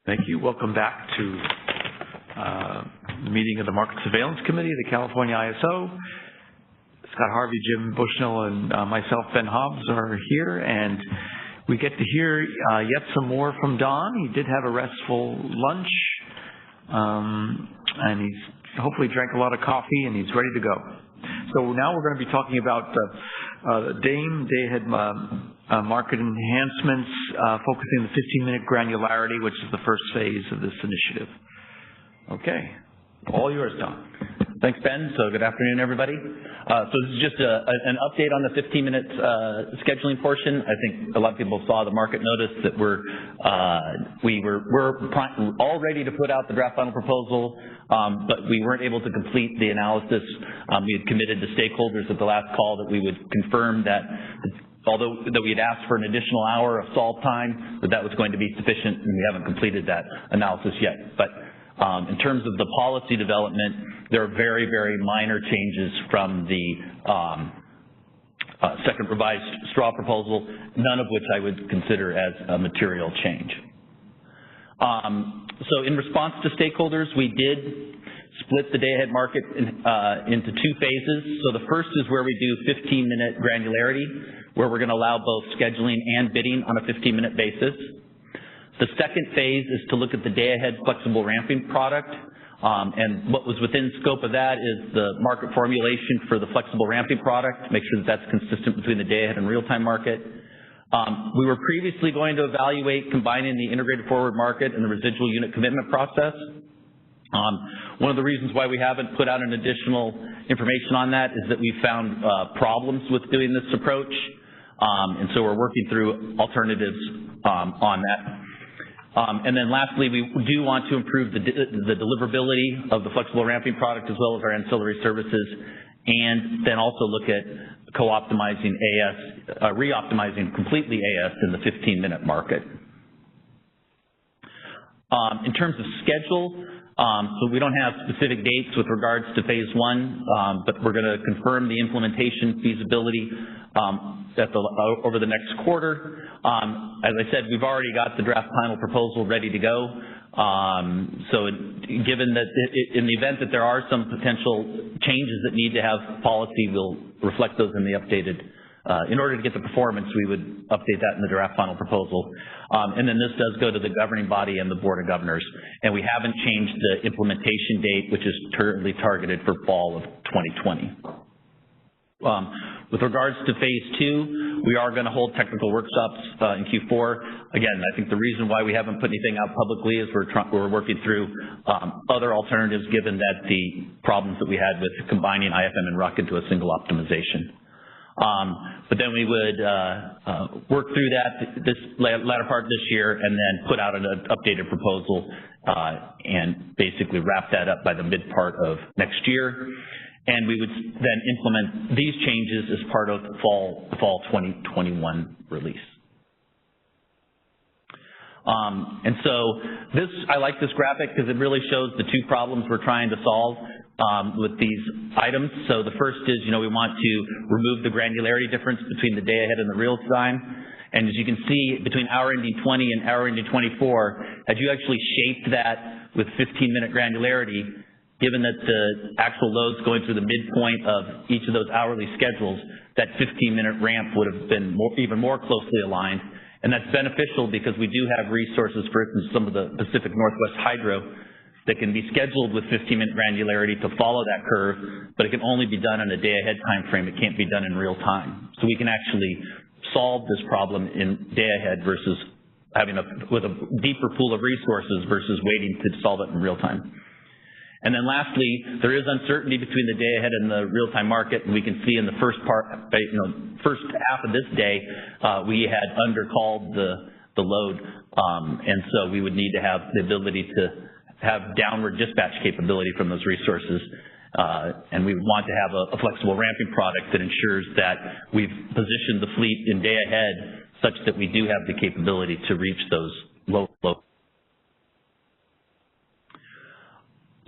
Thank you. Welcome back to the meeting of the Market Surveillance Committee, the California ISO. Scott Harvey, Jim Bushnell, and myself, Ben Hobbs, are here, and we get to hear yet some more from Don. He did have a restful lunch, and he's hopefully drank a lot of coffee, and he's ready to go. So now we're going to be talking about DAME, day-ahead market enhancements, focusing on the 15-minute granularity, which is the first phase of this initiative. Okay, all yours, Don. Thanks, Ben. So good afternoon, everybody. So this is just an update on the 15-minute scheduling portion. I think a lot of people saw the market notice that we're all ready to put out the draft final proposal, but we weren't able to complete the analysis. We had committed to stakeholders at the last call that we would confirm that although we had asked for an additional hour of solve time, that was going to be sufficient, and we haven't completed that analysis yet. But in terms of the policy development, there are very, very minor changes from the second revised straw proposal, none of which I would consider as a material change. So in response to stakeholders, we did split the day-ahead market into two phases. So the first is where we do 15-minute granularity, where we're going to allow both scheduling and bidding on a 15-minute basis. The second phase is to look at the day-ahead flexible ramping product, and what was within scope of that is the market formulation for the flexible ramping product, make sure that that's consistent between the day-ahead and real-time market. We were previously going to evaluate combining the integrated forward market and the residual unit commitment process. One of the reasons why we haven't put out an additional information on that is that we found problems with doing this approach, and so we're working through alternatives on that. And then lastly, we do want to improve the deliverability of the flexible ramping product as well as our ancillary services, and then also look at co-optimizing AS, re-optimizing completely AS in the 15-minute market. In terms of schedule, so we don't have specific dates with regards to phase one, but we're going to confirm the implementation feasibility over the next quarter. As I said, we've already got the draft final proposal ready to go. So given that in the event that there are some potential changes that need to have policy, we'll reflect those in the updated. In order to get the performance, we would update that in the draft final proposal. And then this does go to the governing body and the Board of Governors. And we haven't changed the implementation date, which is currently targeted for fall of 2020. With regards to phase two, we are going to hold technical workshops in Q4. Again, I think the reason why we haven't put anything out publicly is we're working through other alternatives given that the problems that we had with combining IFM and RUC into a single optimization. But then we would work through that this latter part of this year and then put out an updated proposal and basically wrap that up by the mid part of next year. And we would then implement these changes as part of the fall 2021 release. And so I like this graphic because it really shows the two problems we're trying to solve with these items. So the first is, we want to remove the granularity difference between the day ahead and the real time. And as you can see, between hour ending 20 and hour ending 24, had you actually shaped that with 15-minute granularity, given that the actual loads going through the midpoint of each of those hourly schedules, that 15-minute ramp would have been even more closely aligned. And that's beneficial because we do have resources, for instance, some of the Pacific Northwest Hydro, that can be scheduled with 15-minute granularity to follow that curve, but it can only be done in a day-ahead time frame. It can't be done in real time. So we can actually solve this problem in day-ahead versus with a deeper pool of resources versus waiting to solve it in real time. And then lastly, there is uncertainty between the day-ahead and the real-time market, and we can see in the first first half of this day, we had undercalled the load, and so we would need to have the ability to have downward dispatch capability from those resources, and we want to have a flexible ramping product that ensures that we've positioned the fleet in day-ahead such that we do have the capability to reach those low.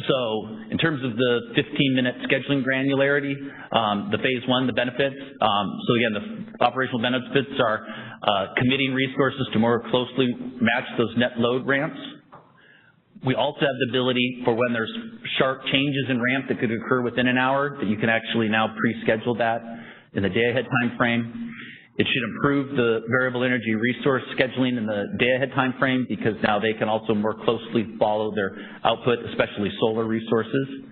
So in terms of the 15-minute scheduling granularity, the phase one, the benefits. So again, the operational benefits are committing resources to more closely match those net load ramps. We also have the ability for when there's sharp changes in ramp that could occur within an hour, that you can actually now pre-schedule that in the day-ahead time frame. It should improve the variable energy resource scheduling in the day-ahead time frame because now they can also more closely follow their output, especially solar resources.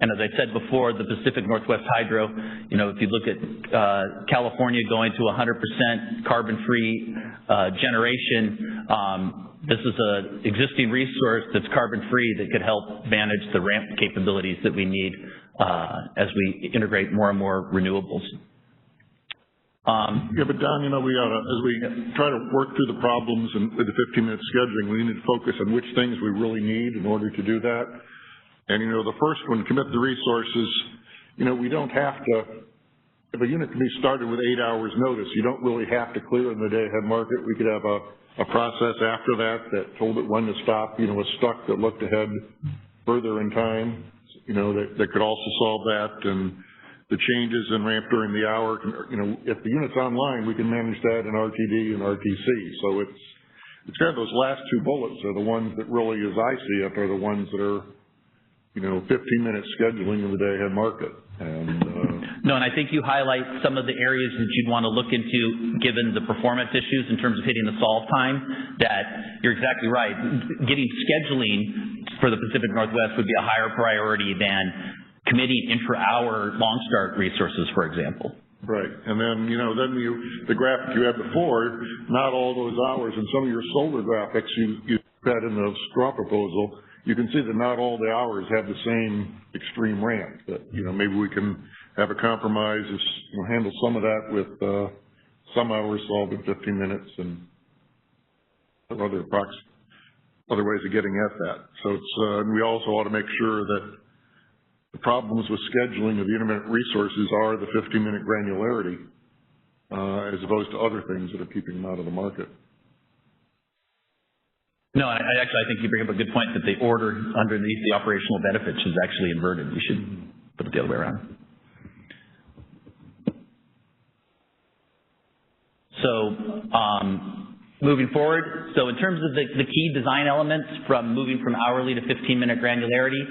And as I said before, the Pacific Northwest Hydro, if you look at California going to 100% carbon-free generation, this is an existing resource that's carbon-free that could help manage the ramp capabilities that we need as we integrate more and more renewables. Yeah, but Don, we ought to, as we try to work through the problems and with the 15-minute scheduling, we need to focus on which things we really need in order to do that. And, the first one, commit the resources. We don't have to, if a unit can be started with 8 hours notice, you don't really have to clear in the day-ahead market. We could have a process after that told it when to stop, was stuck, that looked ahead further in time, that could also solve that. And the changes in ramp during the hour, if the unit's online, we can manage that in RTD and RTC. So it's kind of those last two bullets are the ones that really, as I see it, are the ones that are, 15-minute scheduling in the day-ahead market. And no, and I think you highlight some of the areas that you'd want to look into given the performance issues in terms of hitting the solve time, that you're exactly right. Getting scheduling for the Pacific Northwest would be a higher priority than committing intra-hour long start resources, for example. Right, and then, the graphic you had before, not all those hours, and some of your solar graphics you had in the straw proposal, you can see that not all the hours have the same extreme ramp. That, maybe we can have a compromise, handle some of that with some hours solved in 15 minutes and other ways of getting at that. So and we also ought to make sure that the problems with scheduling of the intermittent resources are the 15-minute granularity, as opposed to other things that are keeping them out of the market. No, I think you bring up a good point that the order underneath the operational benefits is actually inverted. We should put it the other way around. So, moving forward, so in terms of the key design elements from moving from hourly to 15-minute granularity,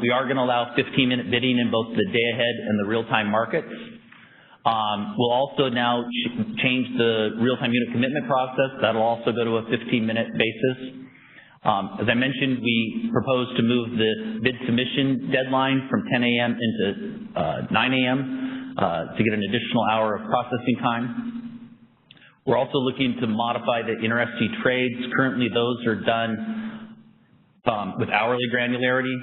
we are going to allow 15-minute bidding in both the day-ahead and the real-time markets. We'll also now change the real-time unit commitment process. That'll also go to a 15-minute basis. As I mentioned, we propose to move the bid submission deadline from 10 a.m. into 9 a.m. To get an additional hour of processing time. We're also looking to modify the inter-SC trades. Currently, those are done with hourly granularity,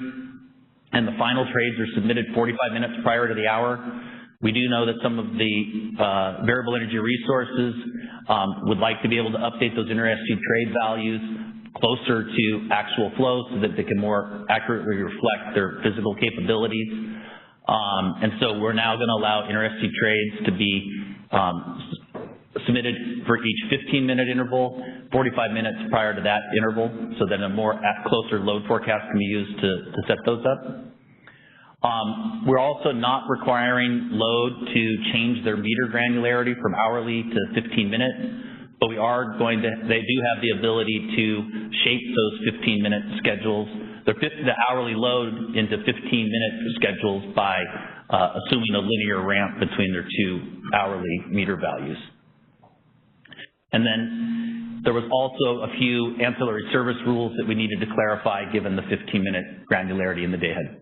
and the final trades are submitted 45 minutes prior to the hour. We do know that some of the variable energy resources would like to be able to update those inter-SC trade values closer to actual flow so that they can more accurately reflect their physical capabilities. And so we're now going to allow inter-SC trades to be submitted for each 15-minute interval, 45 minutes prior to that interval, so that a more closer load forecast can be used to set those up. We're also not requiring load to change their meter granularity from hourly to 15-minute, but we are going to, they do have the ability to shape those 15-minute schedules, the hourly load into 15-minute schedules by assuming a linear ramp between their two hourly meter values. And then there was also a few ancillary service rules that we needed to clarify given the 15-minute granularity in the day-ahead.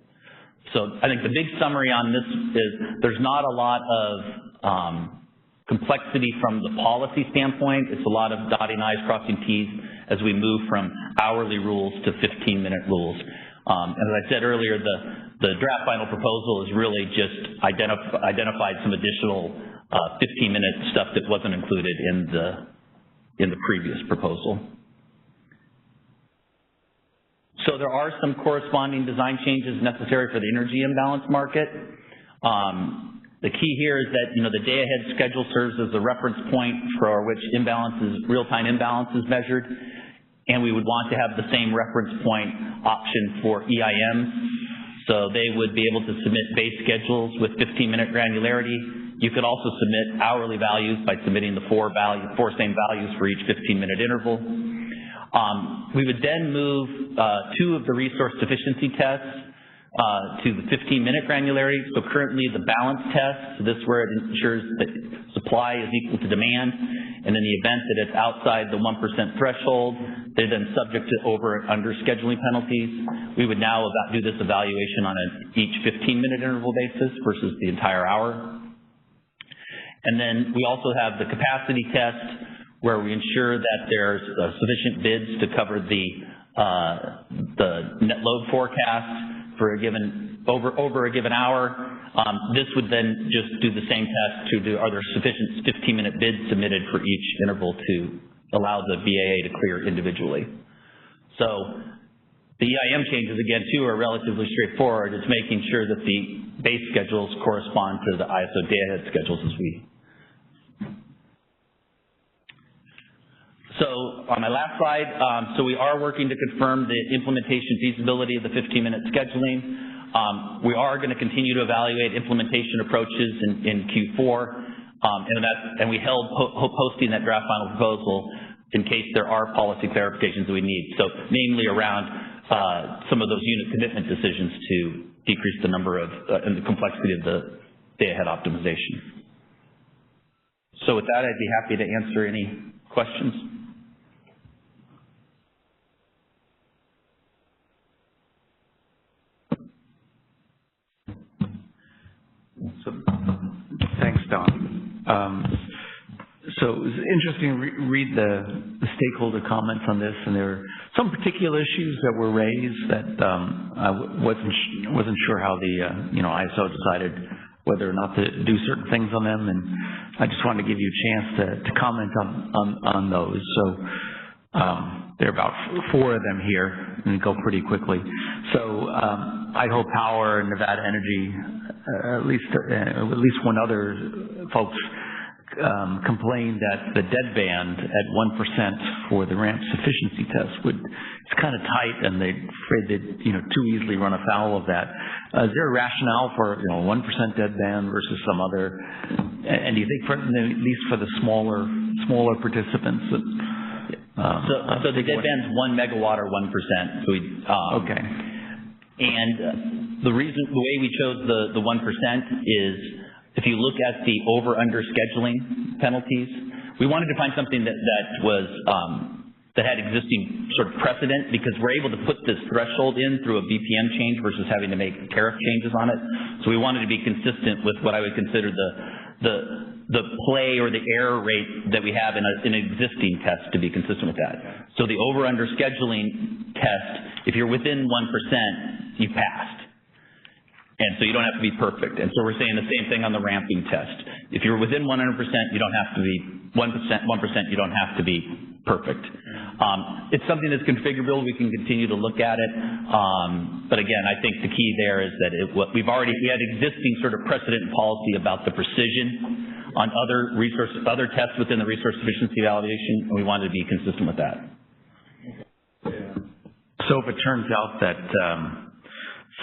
So I think the big summary on this is there's not a lot of complexity from the policy standpoint. It's a lot of dotting I's, crossing T's as we move from hourly rules to 15-minute rules. As I said earlier, the draft final proposal is really just identified some additional 15-minute stuff that wasn't included in the previous proposal. So there are some corresponding design changes necessary for the energy imbalance market. The key here is that, the day-ahead schedule serves as the reference point for which real-time imbalance is measured, and we would want to have the same reference point option for EIM. So they would be able to submit base schedules with 15-minute granularity. You could also submit hourly values by submitting the four same values for each 15-minute interval. We would then move 2 of the resource sufficiency tests to the 15-minute granularity. So currently the balance test, so this is where it ensures that supply is equal to demand, and in the event that it's outside the 1% threshold, they're then subject to over and under scheduling penalties. We would now do this evaluation on each 15-minute interval basis versus the entire hour. And then we also have the capacity test, where we ensure that there's sufficient bids to cover the net load forecast for a given over a given hour. This would then just do the same test to do, are there sufficient 15-minute bids submitted for each interval to allow the BAA to clear individually. So the EIM changes, again, too, are relatively straightforward. It's making sure that the base schedules correspond to the ISO day-ahead schedules as we. So on my last slide, so we are working to confirm the implementation feasibility of the 15-minute scheduling. We are going to continue to evaluate implementation approaches in Q4, and we held posting that draft final proposal in case there are policy clarifications that we need. So namely around some of those unit commitment decisions to decrease the number of and the complexity of the day-ahead optimization. So with that, I'd be happy to answer any questions. So, thanks, Don. So it was interesting to read the stakeholder comments on this, and there were some particular issues that were raised that I wasn't sure how the ISO decided whether or not to do certain things on them, and I just wanted to give you a chance to comment on those. So there are about 4 of them here, and go pretty quickly. So Idaho Power and Nevada Energy, at least one other folks complained that the deadband at 1% for the ramp sufficiency test it's kind of tight, and they're afraid they'd too easily run afoul of that. Is there a rationale for 1% deadband versus some other? And do you think, at least for the smaller participants, that so the deadband's 1 megawatt or 1%. So okay. And the way we chose the 1% is, if you look at the over-under scheduling penalties, we wanted to find something that had existing sort of precedent, because we're able to put this threshold in through a BPM change versus having to make tariff changes on it. So we wanted to be consistent with what I would consider the play or the error rate that we have in an existing test, to be consistent with that. So the over-under scheduling test, if you're within 1%, you passed. And so you don't have to be perfect. And so we're saying the same thing on the ramping test. If you're within 100%, you don't have to be 1%, you don't have to be perfect. It's something that's configurable. We can continue to look at it. But again, I think the key there is that we had existing sort of precedent and policy about the precision on other tests within the resource sufficiency evaluation, and we wanted to be consistent with that. So if it turns out that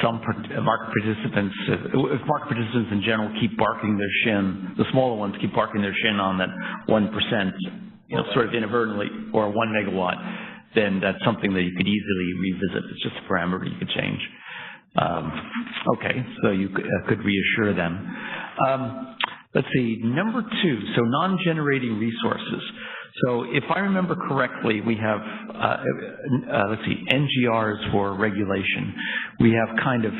some market participants, if market participants in general keep barking their shin, the smaller ones keep barking their shin on that 1%, sort of inadvertently, or 1 megawatt, then that's something that you could easily revisit. It's just a parameter you could change. Okay, so you could reassure them. Let's see, number 2, so non-generating resources. So if I remember correctly, we have, NGRs for regulation. We have kind of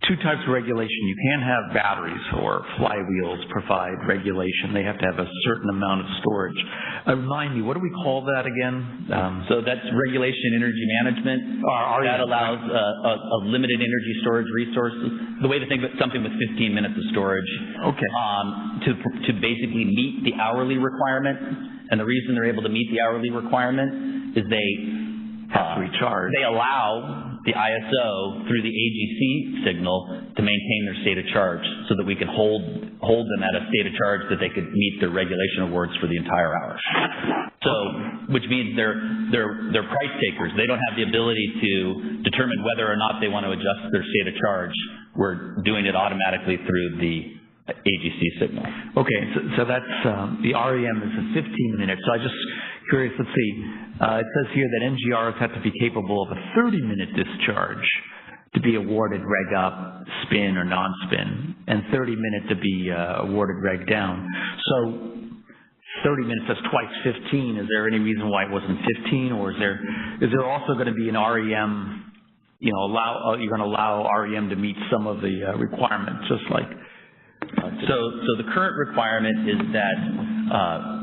2 types of regulation. You can have batteries or flywheels provide regulation. They have to have a certain amount of storage. Remind me, what do we call that again? So that's regulation energy management. That allows a limited energy storage resources. The way to think of something with 15 minutes of storage. Okay. To basically meet the hourly requirement. And the reason they're able to meet the hourly requirement is they have to recharge. They allow the ISO through the AGC signal to maintain their state of charge, so that we can hold them at a state of charge that they could meet their regulation awards for the entire hour. So, which means they're price takers. They don't have the ability to determine whether or not they want to adjust their state of charge. We're doing it automatically through the AGC signal. Okay, so that's the REM is a 15 minutes. So I just curious. Let's see. It says here that NGRs have to be capable of a 30-minute discharge to be awarded reg up, spin, or non-spin, and 30-minute to be awarded reg down. So 30 minutes, that's twice 15. Is there any reason why it wasn't 15, or is there also going to be an REM, you're going to allow REM to meet some of the requirements, just like... So the current requirement is that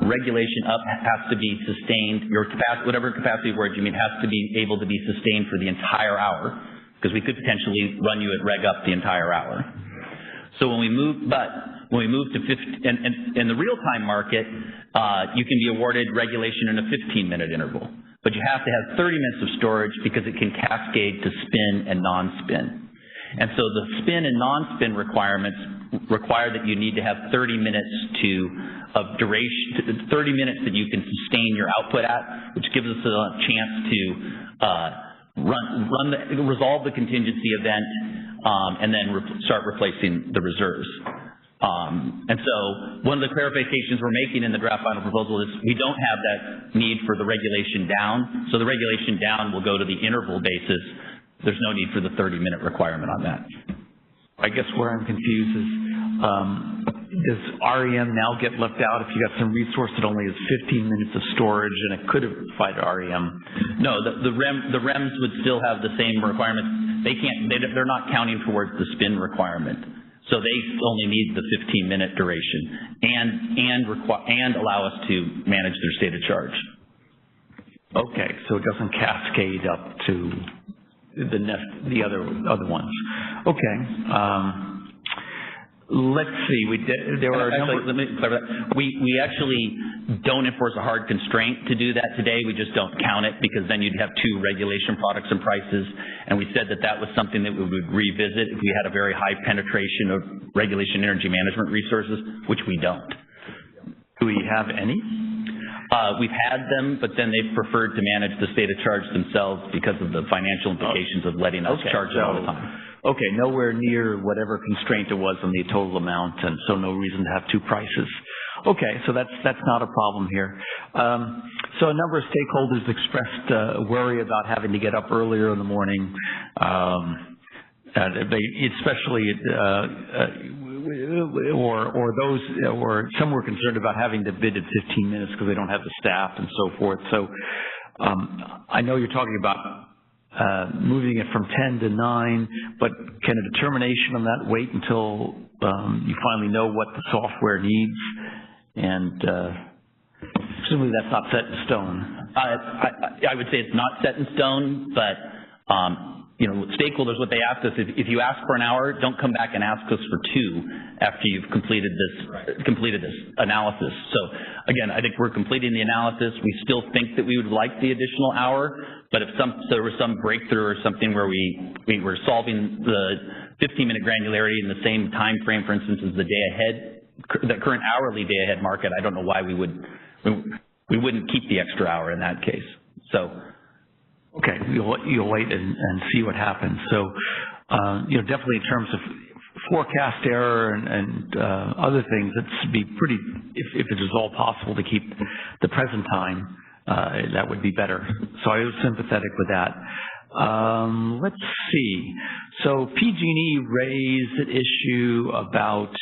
regulation up has to be sustained, your capacity, whatever capacity word you mean, has to be able to be sustained for the entire hour, because we could potentially run you at reg up the entire hour. So when we move to 50, and in the real-time market, you can be awarded regulation in a 15-minute interval, but you have to have 30 minutes of storage because it can cascade to spin and non-spin. And so the spin and non-spin requirements require that you need to have 30 minutes of duration, 30 minutes that you can sustain your output at, which gives us a chance to resolve the contingency event and then start replacing the reserves. And so one of the clarifications we're making in the draft final proposal is we don't have that need for the regulation down. So the regulation down will go to the interval basis. There's no need for the 30-minute requirement on that. I guess where I'm confused is, does REM now get left out if you got some resource that only has 15 minutes of storage and it could have provided REM? No, the REMs would still have the same requirements. They're not counting towards the spin requirement. So they only need the 15-minute duration and allow us to manage their state of charge. Okay, so it doesn't cascade up to the other ones. Okay. Let's see. There were let me clarify that. We actually don't enforce a hard constraint to do that today. We just don't count it because then you'd have two regulation products and prices. And we said that was something that we would revisit if we had a very high penetration of regulation energy management resources, which we don't. Do we have any? We've had them, but then they've preferred to manage the state of charge themselves because of the financial implications of letting us charge it all the time. Okay, nowhere near whatever constraint it was on the total amount, and so no reason to have two prices. Okay, so that's not a problem here. So a number of stakeholders expressed worry about having to get up earlier in the morning, or some were concerned about having to bid at 15 minutes because they don't have the staff and so forth. So I know you're talking about moving it from 10 to 9, but can a determination on that wait until you finally know what the software needs? And presumably that's not set in stone. I would say it's not set in stone, but stakeholders, what they asked us, if you ask for an hour, don't come back and ask us for 2 after you've completed this analysis. So again, I think we're completing the analysis. We still think that we would like the additional hour, but if there was some breakthrough or something where we were solving the 15-minute granularity in the same time frame, for instance, as the day ahead, the current hourly day ahead market, I don't know why we wouldn't keep the extra hour in that case. So. Okay, you'll wait and see what happens. So, definitely in terms of forecast error and other things, it's be pretty, if it is all possible to keep the present time, that would be better. So I was sympathetic with that. Let's see. So PG&E raised an issue about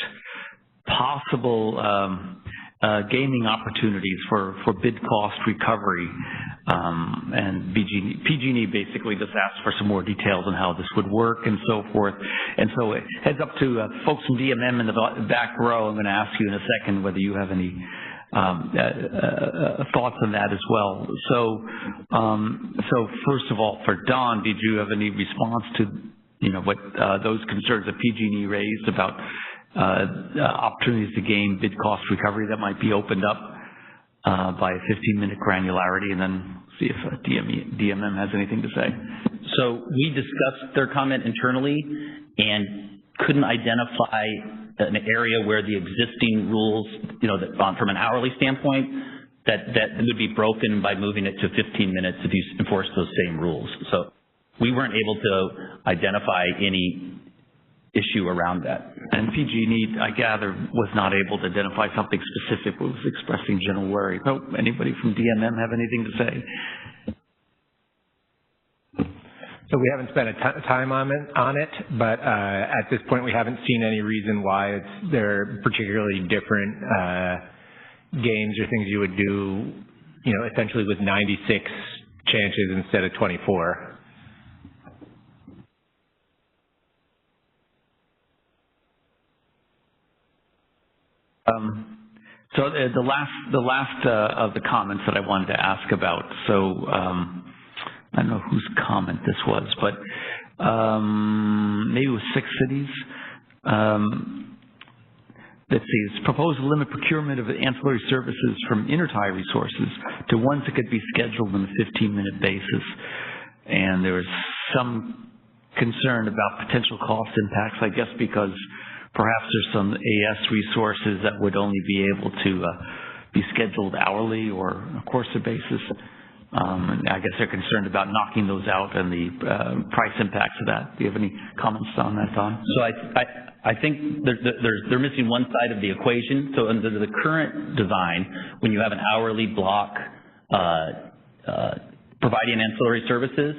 possible gaming opportunities for bid cost recovery, and PG&E basically just asked for some more details on how this would work and so forth. And so it heads up to folks from DMM in the back row. I'm going to ask you in a second whether you have any thoughts on that as well. So first of all, for Don, did you have any response to what those concerns that PG&E raised about opportunities to gain bid cost recovery that might be opened up by a 15-minute granularity, and then see if DMM has anything to say? So we discussed their comment internally and couldn't identify an area where the existing rules, from an hourly standpoint, that would be broken by moving it to 15 minutes if you enforce those same rules. So we weren't able to identify any issue around that. And PG&E, I gather, was not able to identify something specific, but was expressing general worry. So anybody from DMM have anything to say? So we haven't spent time on it, but at this point we haven't seen any reason why they're particularly different games or things you would do, essentially with 96 chances instead of 24. So the last of the comments that I wanted to ask about. So I don't know whose comment this was, but maybe it was Six Cities. Let's see. It's proposed to limit procurement of ancillary services from intertie resources to ones that could be scheduled on a 15-minute basis. And there was some concern about potential cost impacts, I guess, because perhaps there's some AS resources that would only be able to be scheduled hourly or on a course basis. And I guess they're concerned about knocking those out and the price impacts of that. Do you have any comments on that, Don? So I think they're missing one side of the equation. So under the current design, when you have an hourly block providing ancillary services,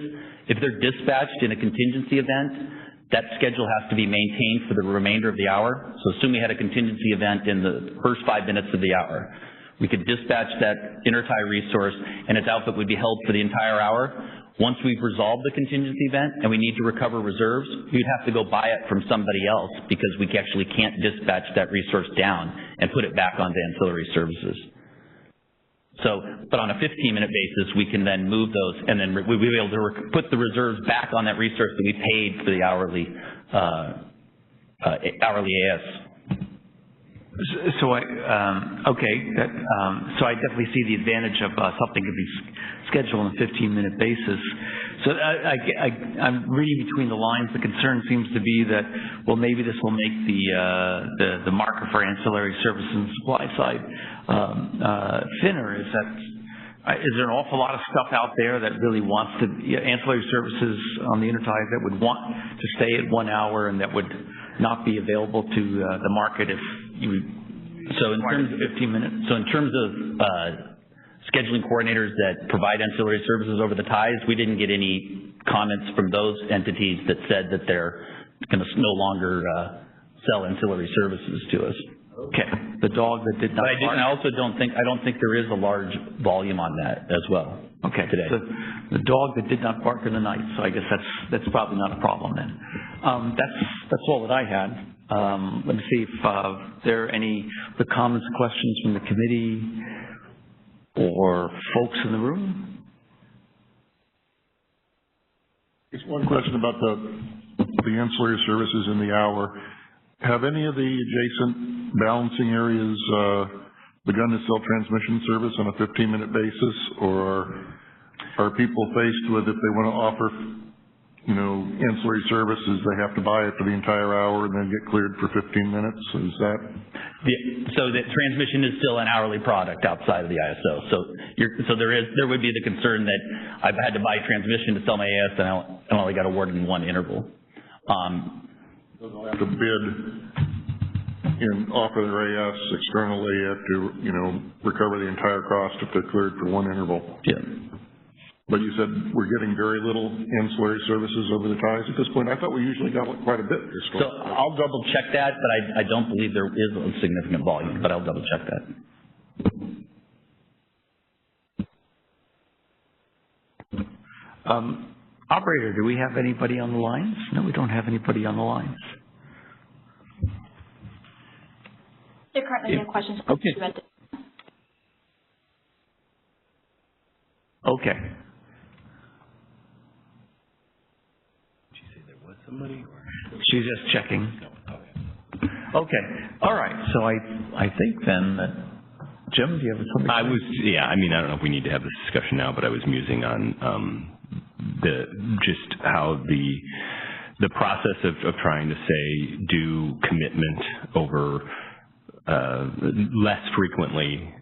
if they're dispatched in a contingency event, that schedule has to be maintained for the remainder of the hour. So assume we had a contingency event in the first 5 minutes of the hour. We could dispatch that intertie resource and its output would be held for the entire hour. Once we've resolved the contingency event and we need to recover reserves, we'd have to go buy it from somebody else because we actually can't dispatch that resource down and put it back onto ancillary services. So, but on a 15-minute basis, we can then move those and then we'll be able to put the reserves back on that resource that we paid for the hourly AS. So I definitely see the advantage of something could be scheduled on a 15-minute basis. So I'm reading between the lines. The concern seems to be that, well, maybe this will make the market for ancillary services and supply side thinner. Is there an awful lot of stuff out there that really wants to ancillary services on the intertie that would want to stay at 1 hour and that would not be available to the market if you so in terms of 15 minutes? So in terms of scheduling coordinators that provide ancillary services over the ties, we didn't get any comments from those entities that said that they're going to no longer sell ancillary services to us. Okay. The dog that did not. But I don't think there is a large volume on that as well. Okay. Today. The dog that did not bark in the night. So I guess that's probably not a problem then. That's all that I had. Let me see if there are any the comments, questions from the committee or folks in the room. Just one question about the ancillary services in the hour. Have any of the adjacent balancing areas begun to sell transmission service on a 15-minute basis, or are people faced with, if they want to offer, ancillary services, they have to buy it for the entire hour and then get cleared for 15 minutes? Is that? So the transmission is still an hourly product outside of the ISO. So there would be the concern that I've had to buy transmission to sell my AS and I only got awarded in one interval. They'll have to bid and offer their AS externally. You have to, recover the entire cost if they're cleared for one interval. Yeah. But you said we're getting very little ancillary services over the ties at this point. I thought we usually got quite a bit. So I'll double check that, but I don't believe there is a significant volume, but I'll double check that. Operator, do we have anybody on the lines? No, we don't have anybody on the lines. There are currently no questions. Okay. Okay. Did you say there was somebody? She's just checking. No. Okay. Okay. All right. So I think then that Jim, do you have something? I don't know if we need to have this discussion now, but I was musing on just how the process of trying to say do commitment over less frequently.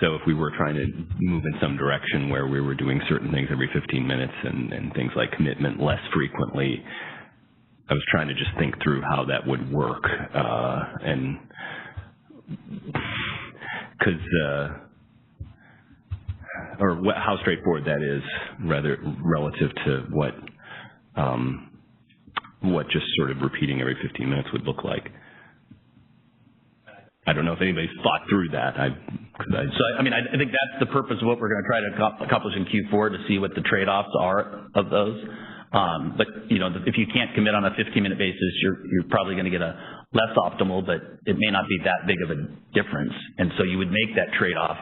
So if we were trying to move in some direction where we were doing certain things every 15 minutes and things like commitment less frequently, I was trying to just think through how that would work, and how straightforward that is, rather relative to what what just sort of repeating every 15 minutes would look like. I don't know if anybody's thought through that. I think that's the purpose of what we're going to try to accomplish in Q4, to see what the trade-offs are of those. But if you can't commit on a 15-minute basis, you're probably going to get a less optimal, but it may not be that big of a difference. And so you would make that trade-off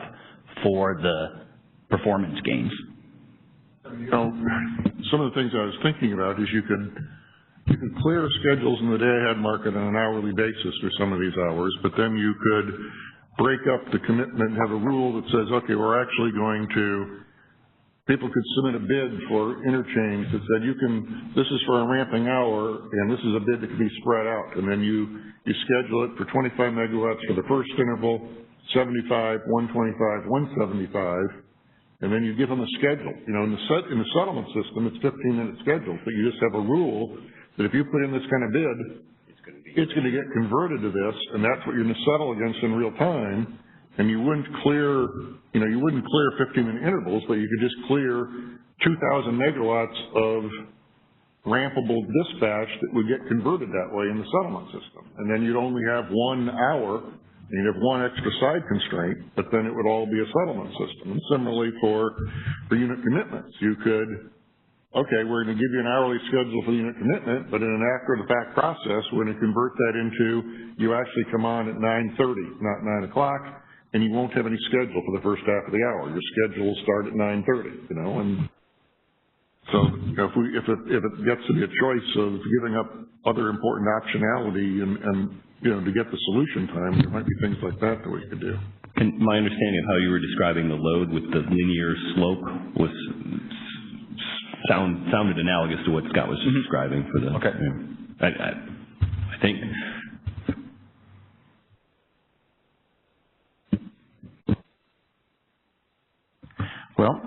for the performance gains. Some of the things I was thinking about is you could clear schedules in the day-ahead market on an hourly basis for some of these hours, but then you could break up the commitment and have a rule that says, okay, we're actually going to, people could submit a bid for interchange that said this is for a ramping hour, and this is a bid that can be spread out. And then you schedule it for 25 megawatts for the first interval, 75, 125, 175, and then you give them a schedule. In the settlement system, it's 15-minute schedules, but you just have a rule that if you put in this kind of bid, it's going to get converted to this, and that's what you're going to settle against in real time. And you wouldn't clear 15-minute intervals, but you could just clear 2,000 megawatts of rampable dispatch that would get converted that way in the settlement system. And then you'd only have 1 hour, and you'd have one extra side constraint, but then it would all be a settlement system. And similarly for unit commitments, you could, okay, we're going to give you an hourly schedule for the unit commitment, but in an after-the-fact process, we're going to convert that into you actually come on at 9:30, not 9 o'clock, and you won't have any schedule for the first half of the hour. Your schedule will start at 9:30, and so if it gets to be a choice of giving up other important optionality and to get the solution time, there might be things like that we could do. And my understanding of how you were describing the load with the linear slope was sounded analogous to what Scott was just describing for the. Okay. I think. Well,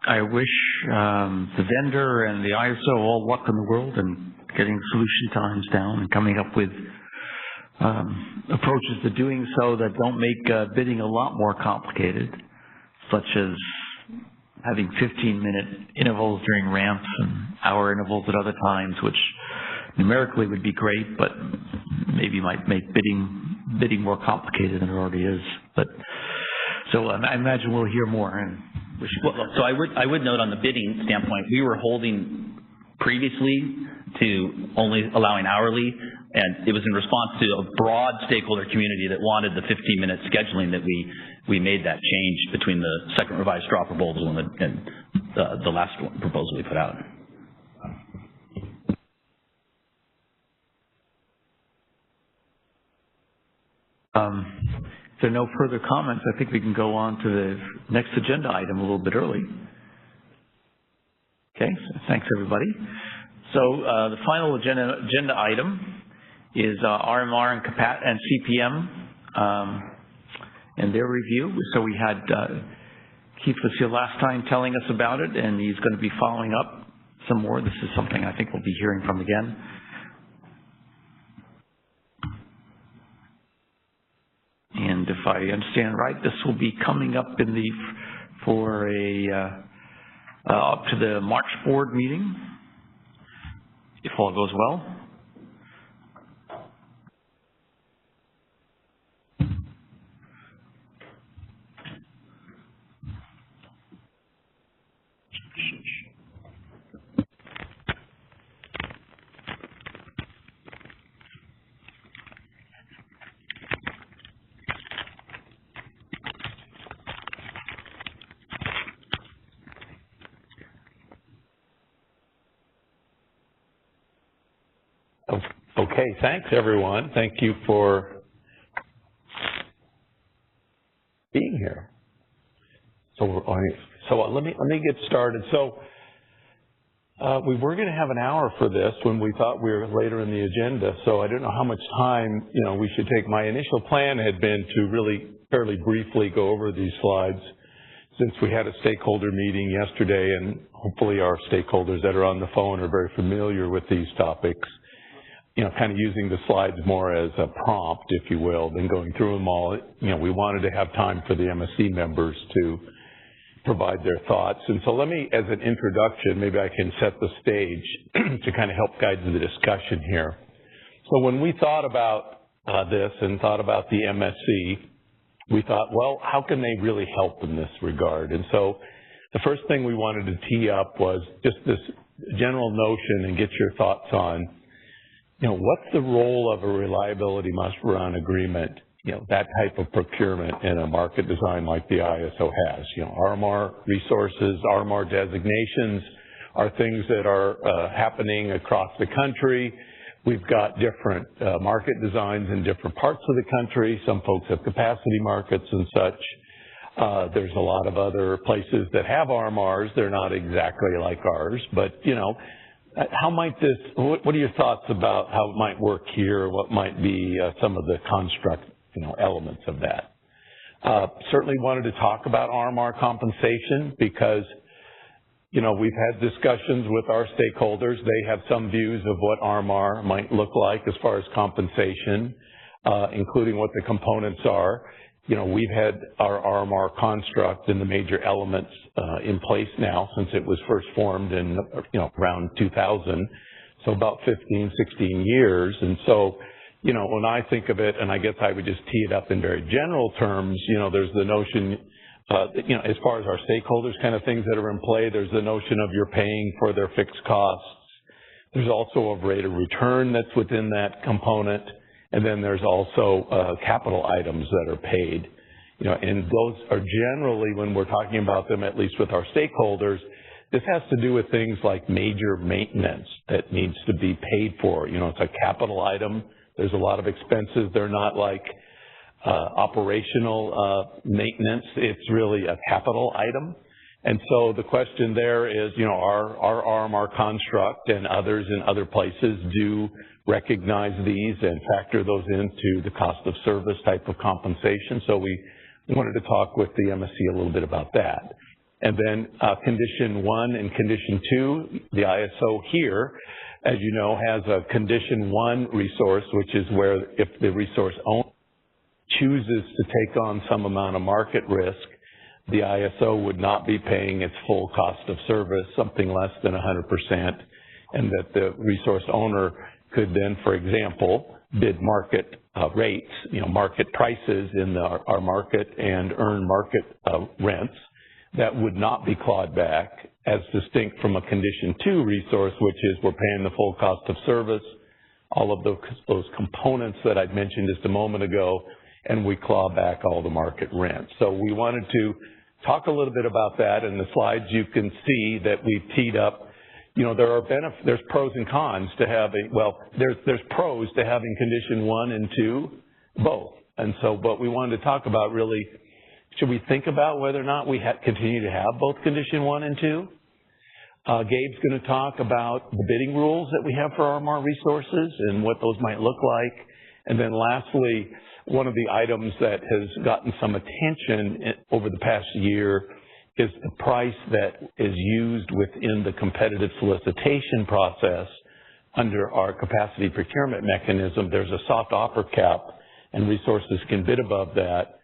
I wish the vendor and the ISO all luck in the world in getting solution times down and coming up with approaches to doing so that don't make bidding a lot more complicated, such as having 15-minute intervals during ramps and hour intervals at other times, which numerically would be great, but maybe might make bidding more complicated than it already is. But so I imagine we'll hear more. And so I would note on the bidding standpoint, we were holding previously to only allowing hourly, and it was in response to a broad stakeholder community that wanted the 15-minute scheduling that we made that change between the second revised straw proposal and the last proposal we put out. If there are no further comments, I think we can go on to the next agenda item a little bit early. Okay, so thanks everybody. So the final agenda item is RMR and CPM and their review. So we had Keith was here last time telling us about it, and he's going to be following up some more. This is something I think we'll be hearing from again. And if I understand right, this will be coming up in for up to the March board meeting, if all goes well. Okay, thanks everyone. Thank you for being here. So let me get started. So we were going to have an hour for this when we thought we were later in the agenda. So I don't know how much time we should take. My initial plan had been to really fairly briefly go over these slides, since we had a stakeholder meeting yesterday, and hopefully our stakeholders that are on the phone are very familiar with these topics. Kind of using the slides more as a prompt, if you will, than going through them all. We wanted to have time for the MSC members to provide their thoughts. And so let me, as an introduction, maybe I can set the stage to kind of help guide the discussion here. So when we thought about this and thought about the MSC, we thought, well, how can they really help in this regard? And so the first thing we wanted to tee up was just this general notion and get your thoughts on, what's the role of a reliability must-run agreement, that type of procurement in a market design like the ISO has. RMR resources, RMR designations are things that are happening across the country. We've got different market designs in different parts of the country. Some folks have capacity markets and such. There's a lot of other places that have RMRs. They're not exactly like ours, but, how might this, what are your thoughts about how it might work here? What might be some of the construct, elements of that? Certainly wanted to talk about RMR compensation because, we've had discussions with our stakeholders. They have some views of what RMR might look like as far as compensation, including what the components are. We've had our RMR construct and the major elements in place now since it was first formed in, around 2000, so about 15, 16 years. And so, when I think of it, and I guess I would just tee it up in very general terms, there's the notion, as far as our stakeholders kind of things that are in play, there's the notion of you're paying for their fixed costs. There's also a rate of return that's within that component. And then there's also capital items that are paid. And those are generally, when we're talking about them, at least with our stakeholders, this has to do with things like major maintenance that needs to be paid for. It's a capital item. There's a lot of expenses. They're not like operational maintenance. It's really a capital item. And so the question there is, our RMR construct and others in other places do recognize these and factor those into the cost of service type of compensation. So we wanted to talk with the MSC a little bit about that. And then Condition 1 and Condition 2, the ISO here, as you know, has a Condition 1 resource, which is where if the resource owner chooses to take on some amount of market risk, the ISO would not be paying its full cost of service, something less than 100%, and that the resource owner could then, for example, bid market rates, market prices in our market and earn market rents that would not be clawed back, as distinct from a Condition 2 resource, which is we're paying the full cost of service, all of those components that I'd mentioned just a moment ago, and we claw back all the market rent. So we wanted to talk a little bit about that. In the slides you can see that we've teed up, there's pros and cons to having, there's pros to having Condition 1 and 2 both. And so what we wanted to talk about really, should we think about whether or not we continue to have both Condition 1 and 2? Gabe's going to talk about the bidding rules that we have for RMR resources and what those might look like. And then lastly, one of the items that has gotten some attention over the past year is the price that is used within the competitive solicitation process under our capacity procurement mechanism. There's a soft offer cap, and resources can bid above that.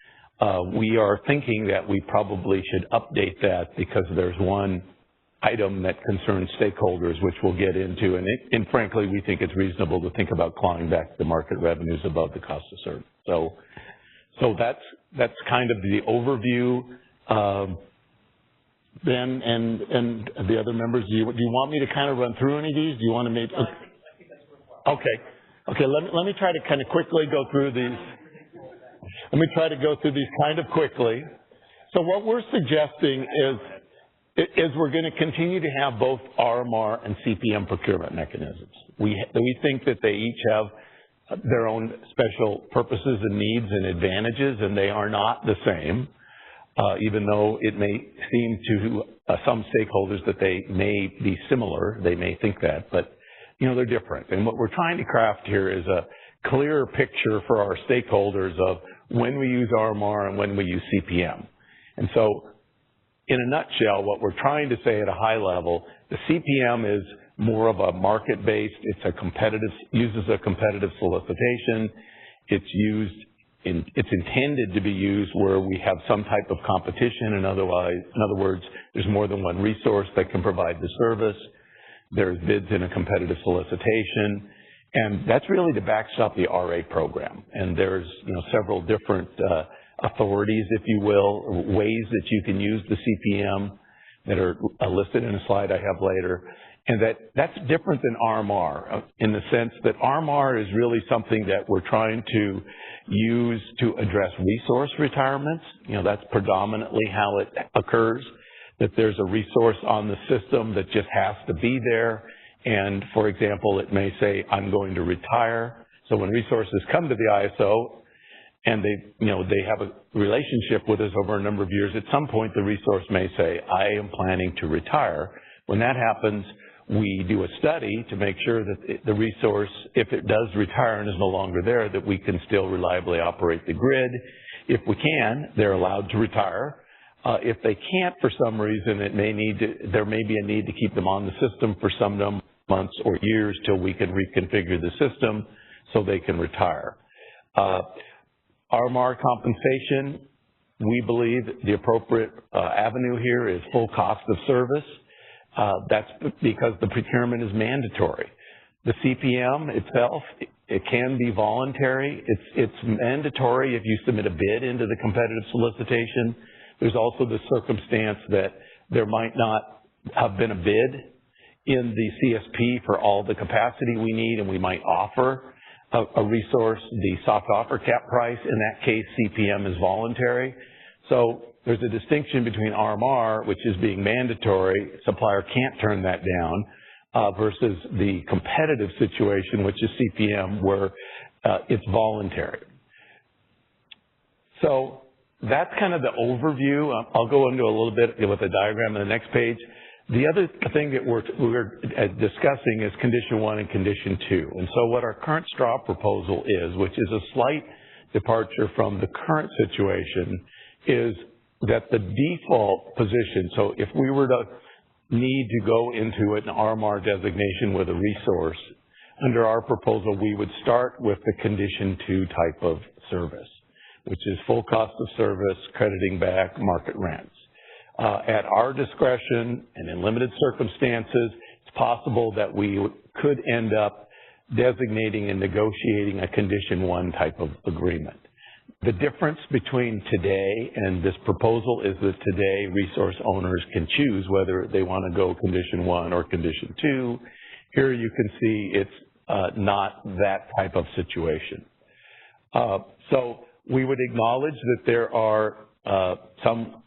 We are thinking that we probably should update that because there's one item that concerns stakeholders, which we'll get into, and frankly, we think it's reasonable to think about clawing back the market revenues above the cost of service. So that's kind of the overview. Ben and the other members, do you want me to kind of run through any of these? Do you want to make? Okay. Let me try to kind of quickly go through these. Let me try to go through these kind of quickly. So what we're suggesting is we're going to continue to have both RMR and CPM procurement mechanisms. We think that they each have their own special purposes and needs and advantages, and they are not the same, even though it may seem to some stakeholders that they may be similar. They may think that, but they're different. And what we're trying to craft here is a clearer picture for our stakeholders of when we use RMR and when we use CPM. And so in a nutshell, what we're trying to say at a high level, the CPM is more of a market-based, uses a competitive solicitation. It's used it's intended to be used where we have some type of competition, in other words, there's more than one resource that can provide the service. There's bids in a competitive solicitation, and that's really to backstop the RA program. And there's, several different authorities, if you will, or ways that you can use the CPM that are listed in a slide I have later. And that's different than RMR in the sense that RMR is really something that we're trying to use to address resource retirements. That's predominantly how it occurs, that there's a resource on the system that just has to be there. And for example, it may say, I'm going to retire. So when resources come to the ISO and they have a relationship with us over a number of years, at some point the resource may say, I am planning to retire. When that happens, we do a study to make sure that the resource, if it does retire and is no longer there, that we can still reliably operate the grid. If we can, they're allowed to retire. If they can't for some reason, there may be a need to keep them on the system for some number of months or years till we can reconfigure the system so they can retire. RMR compensation, we believe the appropriate avenue here is full cost of service. That's because the procurement is mandatory. The CPM itself, it can be voluntary. It's mandatory if you submit a bid into the competitive solicitation. There's also the circumstance that there might not have been a bid in the CSP for all the capacity we need, and we might offer a resource the soft offer cap price. In that case, CPM is voluntary. So there's a distinction between RMR, which is being mandatory, supplier can't turn that down, versus the competitive situation, which is CPM, where it's voluntary. So that's kind of the overview. I'll go into a little bit with a diagram on the next page. The other thing that we're discussing is Condition 1 and Condition 2. And so what our current straw proposal is, which is a slight departure from the current situation, is that the default position, so if we were to need to go into an RMR designation with a resource, under our proposal, we would start with the Condition 2 type of service, which is full cost of service, crediting back market rents. At our discretion and in limited circumstances, it's possible that we could end up designating and negotiating a Condition 1 type of agreement. The difference between today and this proposal is that today resource owners can choose whether they want to go Condition 1 or Condition 2. Here you can see it's not that type of situation. So we would acknowledge that there are some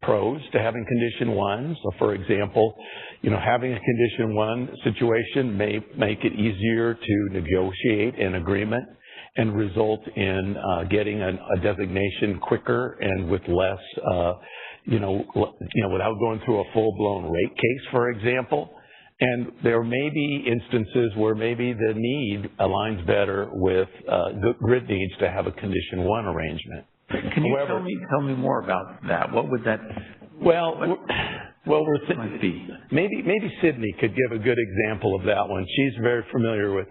pros to having Condition 1. So for example, having a Condition 1 situation may make it easier to negotiate an agreement and result in getting a designation quicker and with less, without going through a full-blown rate case, for example. And there may be instances where maybe the need aligns better with the grid needs to have a Condition 1 arrangement. Can you tell me more about that? What would that? Maybe Sydney could give a good example of that one. She's very familiar with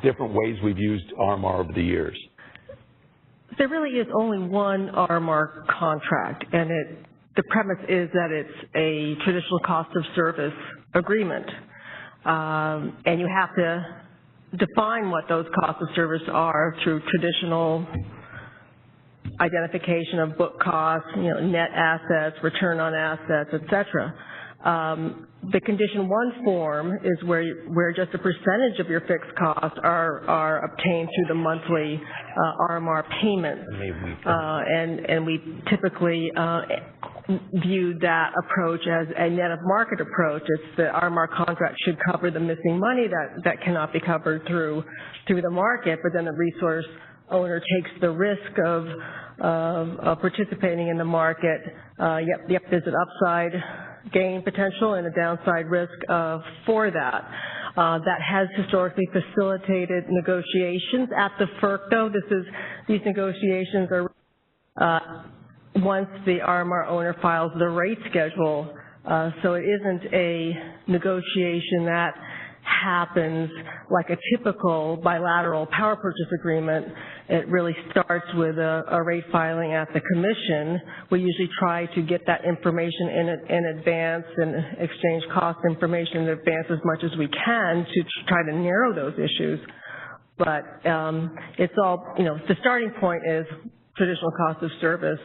different ways we've used RMR over the years. There really is only one RMR contract, and the premise is that it's a traditional cost of service agreement, and you have to define what those costs of service are through traditional identification of book costs, net assets, return on assets, etc. The Condition 1 form is where just a percentage of your fixed costs are obtained through the monthly RMR payments, and we typically view that approach as a net of market approach. It's the RMR contract should cover the missing money that cannot be covered through the market, but then the resource owner takes the risk of participating in the market. Yep, there's an upside gain potential and a downside risk for that. That has historically facilitated negotiations at the FERC, though. These negotiations are once the RMR owner files the rate schedule, so it isn't a negotiation that happens like a typical bilateral power purchase agreement. It really starts with a rate filing at the commission. We usually try to get that information in advance and exchange cost information in advance as much as we can to try to narrow those issues. But it's all, the starting point is traditional cost of service.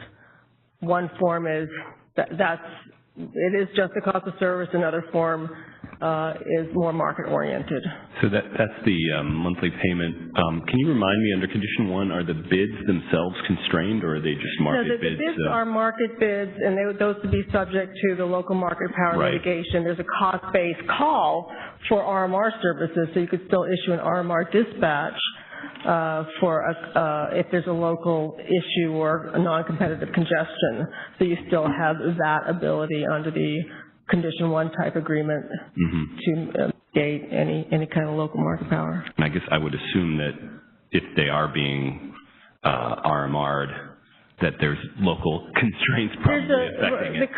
One form is, it is just the cost of service. Another form is more market-oriented. So that's the monthly payment. Can you remind me, under Condition 1, are the bids themselves constrained, or are they just market bids? The bids are market bids, and those would be subject to the local market power litigation. There's a cost-based call for RMR services, so you could still issue an RMR dispatch if there's a local issue or a non-competitive congestion. So you still have that ability under the Condition 1 type agreement to gate any kind of local market power. And I guess I would assume that if they are being RMR'd, that there's local constraints probably affecting it.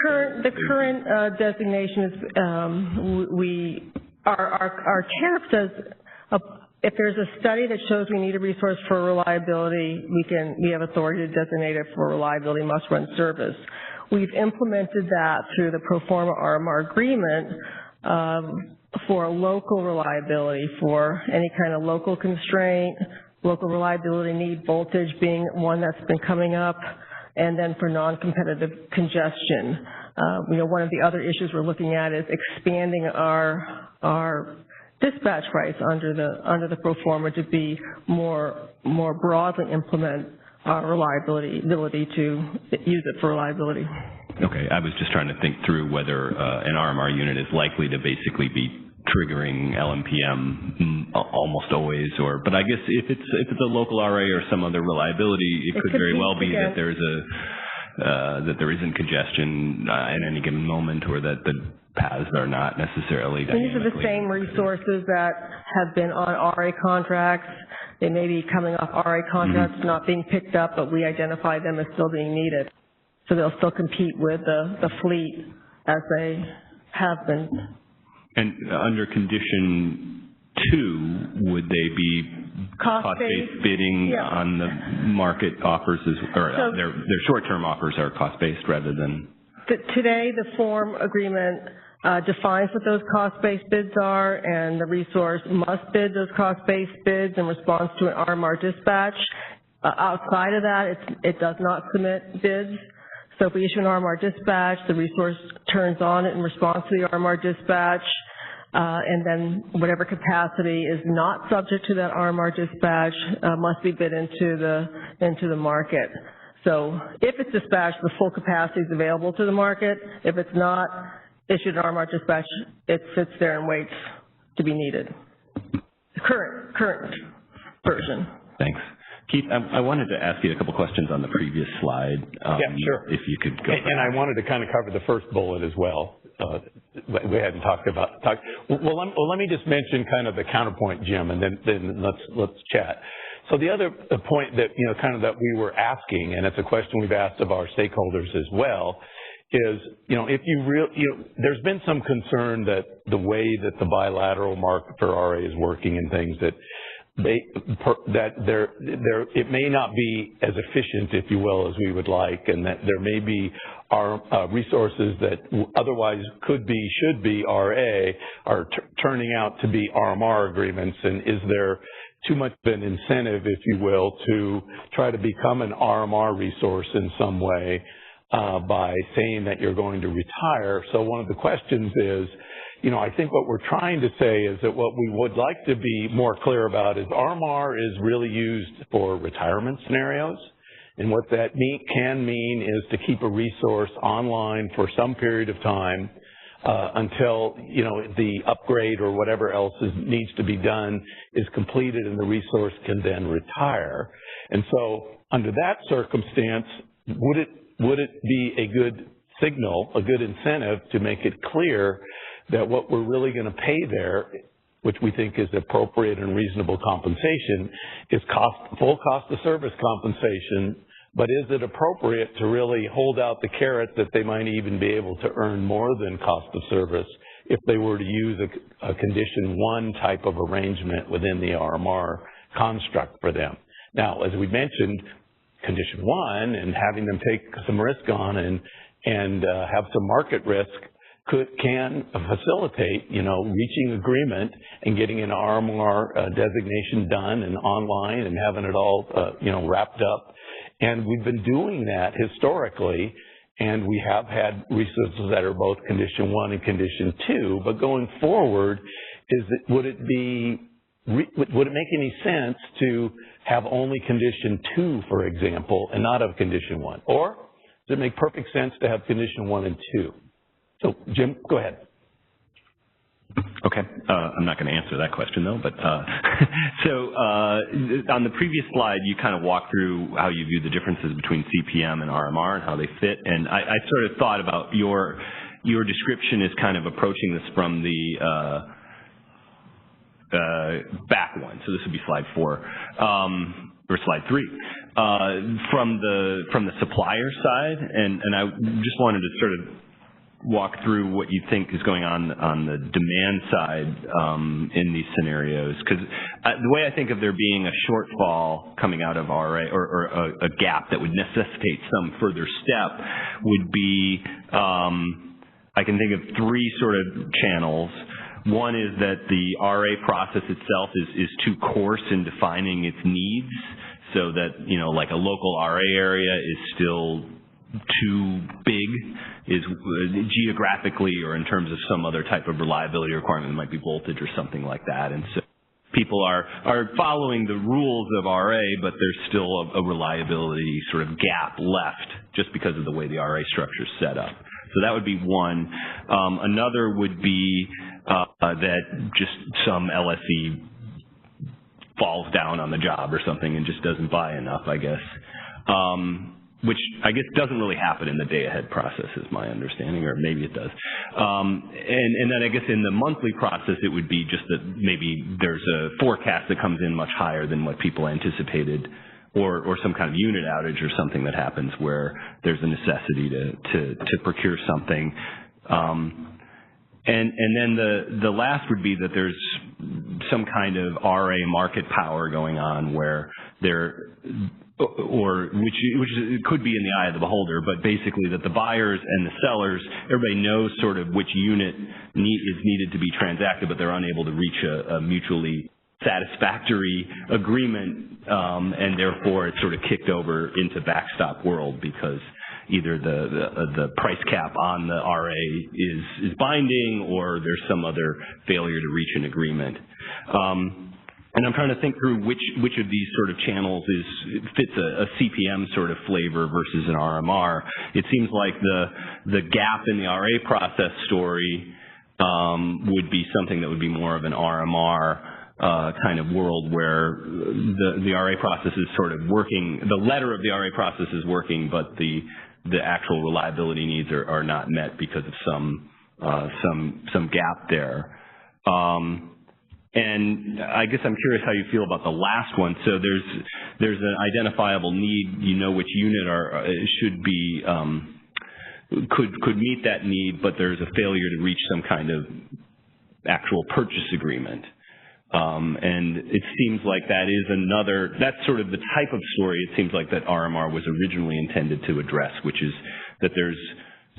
The current designation is our tariff says if there's a study that shows we need a resource for reliability, we have authority to designate it for reliability must-run service. We've implemented that through the pro forma RMR agreement for local reliability, for any kind of local constraint, local reliability need, voltage being one that's been coming up, and then for non-competitive congestion. One of the other issues we're looking at is expanding our dispatch rights under the pro forma to be more broadly implement our reliability, ability to use it for reliability. Okay, I was just trying to think through whether an RMR unit is likely to basically be triggering LMPM almost always, but I guess if it's a local RA or some other reliability, it could very well be that there's that there isn't congestion at any given moment, or that the paths are not necessarily dynamically. These are the same resources that have been on RA contracts. They may be coming off RA contracts, not being picked up, but we identify them as still being needed. So they'll still compete with the fleet as they have been. And under Condition 2, would they be cost-based bidding on the market offers, their short-term offers are cost-based rather than? Today, the form agreement defines what those cost-based bids are, and the resource must bid those cost-based bids in response to an RMR dispatch. Outside of that, it does not submit bids. So if we issue an RMR dispatch, the resource turns on it in response to the RMR dispatch, and then whatever capacity is not subject to that RMR dispatch must be bid into the market. So if it's dispatched, the full capacity is available to the market. If it's not issued an RMR dispatch, it sits there and waits to be needed. The current version. Thanks. Keith, I wanted to ask you a couple questions on the previous slide. Yeah, sure. If you could go. And I wanted to kind of cover the first bullet as well. We hadn't talked about. Let me just mention kind of the counterpoint, Jim, and then let's chat. So the other point that kind of that we were asking, and it's a question we've asked of our stakeholders as well, is if there's been some concern that the way that the bilateral market for RA is working and things that it may not be as efficient, if you will, as we would like, and that there may be resources that otherwise should be RA are turning out to be RMR agreements, and is there too much of an incentive, if you will, to try to become an RMR resource in some way by saying that you're going to retire? So one of the questions is, I think what we're trying to say is that what we would like to be more clear about is RMR is really used for retirement scenarios. And what that can mean is to keep a resource online for some period of time until, the upgrade or whatever else needs to be done is completed and the resource can then retire. And so under that circumstance, would it be a good signal, a good incentive to make it clear that what we're really going to pay there, which we think is appropriate and reasonable compensation, is full cost of service compensation, but is it appropriate to really hold out the carrot that they might even be able to earn more than cost of service if they were to use a condition 1 type of arrangement within the RMR construct for them. Now, as we mentioned, condition 1 and having them take some risk on and have some market risk can facilitate, reaching agreement and getting an RMR designation done and online and having it all, wrapped up. And we've been doing that historically, and we have had resources that are both condition 1 and condition 2. But going forward, would it make any sense to have only condition 2, for example, and not have condition 1? Or does it make perfect sense to have condition 1 and 2? So, Jim, go ahead. Okay. I'm not going to answer that question, though. But so on the previous slide, you kind of walked through how you view the differences between CPM and RMR and how they fit. And I sort of thought about your description as kind of approaching this from the back one. So this would be slide 4 or slide 3 from the supplier side. And I just wanted to sort of walk through what you think is going on the demand side in these scenarios, because the way I think of there being a shortfall coming out of RA or a gap that would necessitate some further step would be I can think of 3 sort of channels. One is that the RA process itself is too coarse in defining its needs, so that like a local RA area is still too big, is geographically or in terms of some other type of reliability requirement. It might be voltage or something like that. And so people are following the rules of RA, but there's still a reliability sort of gap left just because of the way the RA structure is set up. So that would be one. Another would be that just some LSE falls down on the job or something and just doesn't buy enough, I guess. Which I guess doesn't really happen in the day-ahead process is my understanding, or maybe it does. And then I guess in the monthly process, it would be just that maybe there's a forecast that comes in much higher than what people anticipated, or some kind of unit outage or something that happens where there's a necessity to procure something. And then the last would be that there's some kind of RA market power going on where which could be in the eye of the beholder, but basically that the buyers and the sellers, everybody knows sort of which unit is needed to be transacted, but they're unable to reach a mutually satisfactory agreement, and therefore it's sort of kicked over into backstop world because either the price cap on the RA is binding, or there's some other failure to reach an agreement. And I'm trying to think through which of these sort of channels fits a CPM sort of flavor versus an RMR. It seems like the gap in the RA process story would be something that would be more of an RMR kind of world, where the RA process is sort of working, the letter of the RA process is working, but the actual reliability needs are not met because of some gap there. And I guess I'm curious how you feel about the last one. So there's an identifiable need. You know which unit should be could meet that need, but there's a failure to reach some kind of actual purchase agreement. And it seems like that's sort of the type of story it seems like that RMR was originally intended to address, which is that there's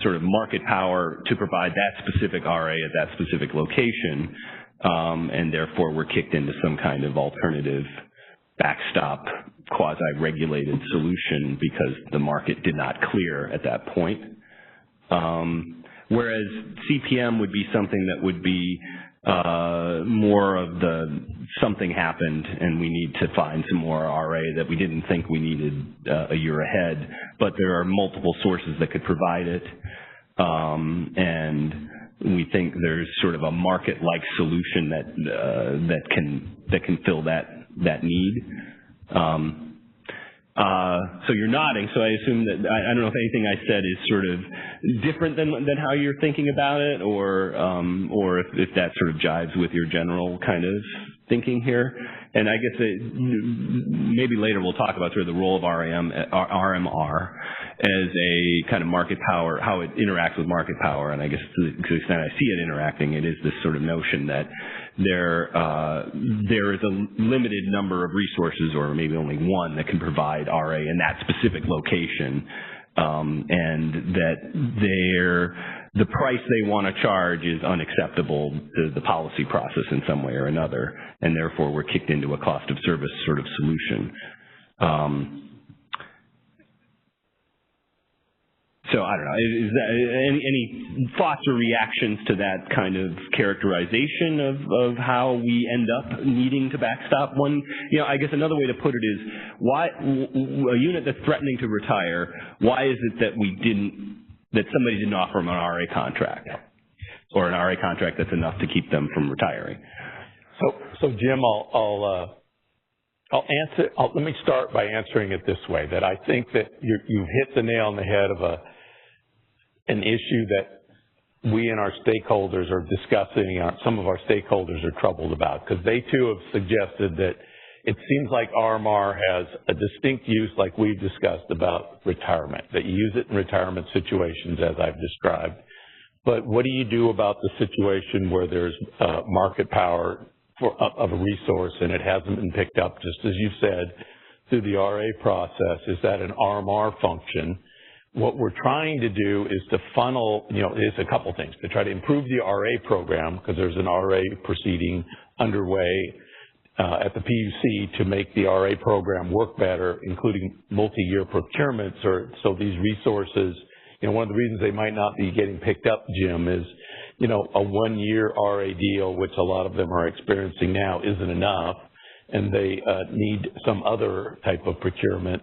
sort of market power to provide that specific RA at that specific location. And therefore we're kicked into some kind of alternative backstop quasi-regulated solution because the market did not clear at that point. Whereas CPM would be something that would be more of something happened and we need to find some more RA that we didn't think we needed a year ahead, but there are multiple sources that could provide it. And we think there's sort of a market-like solution that can fill that need. So you're nodding. So I assume that I don't know if anything I said is sort of different than how you're thinking about it, or if that sort of jives with your general kind of thinking here. And I guess maybe later we'll talk about sort of the role of RMR as a kind of market power, how it interacts with market power. And I guess to the extent I see it interacting, it is this sort of notion that there is a limited number of resources, or maybe only one, that can provide RA in that specific location, and that the price they want to charge is unacceptable to the policy process in some way or another, and therefore we're kicked into a cost of service sort of solution. So I don't know, is that any thoughts or reactions to that kind of characterization of how we end up needing to backstop one? I guess another way to put it is, why a unit that's threatening to retire, why is it that somebody didn't offer them an RA contract, or an RA contract that's enough to keep them from retiring? So Jim, I'll answer. Let me start by answering it this way: that I think that you've hit the nail on the head of an issue that we and our stakeholders are discussing. Some of our stakeholders are troubled about, because they too have suggested that it seems like RMR has a distinct use, like we've discussed, about retirement, that you use it in retirement situations as I've described. But what do you do about the situation where there's market power of a resource and it hasn't been picked up, just as you said, through the RA process? Is that an RMR function? What we're trying to do is to funnel, is a couple things, to try to improve the RA program, because there's an RA proceeding underway at the PUC to make the RA program work better, including multi-year procurements, so these resources, one of the reasons they might not be getting picked up, Jim, is, a one-year RA deal, which a lot of them are experiencing now, isn't enough, and they need some other type of procurement,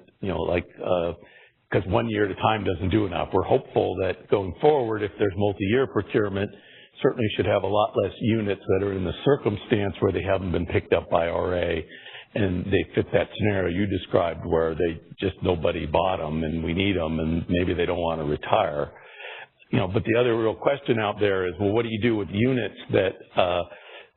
because 1 year at a time doesn't do enough. We're hopeful that going forward, if there's multi-year procurement, certainly should have a lot less units that are in the circumstance where they haven't been picked up by RA, and they fit that scenario you described where nobody bought them and we need them and maybe they don't want to retire. But the other real question out there is, well, what do you do with units that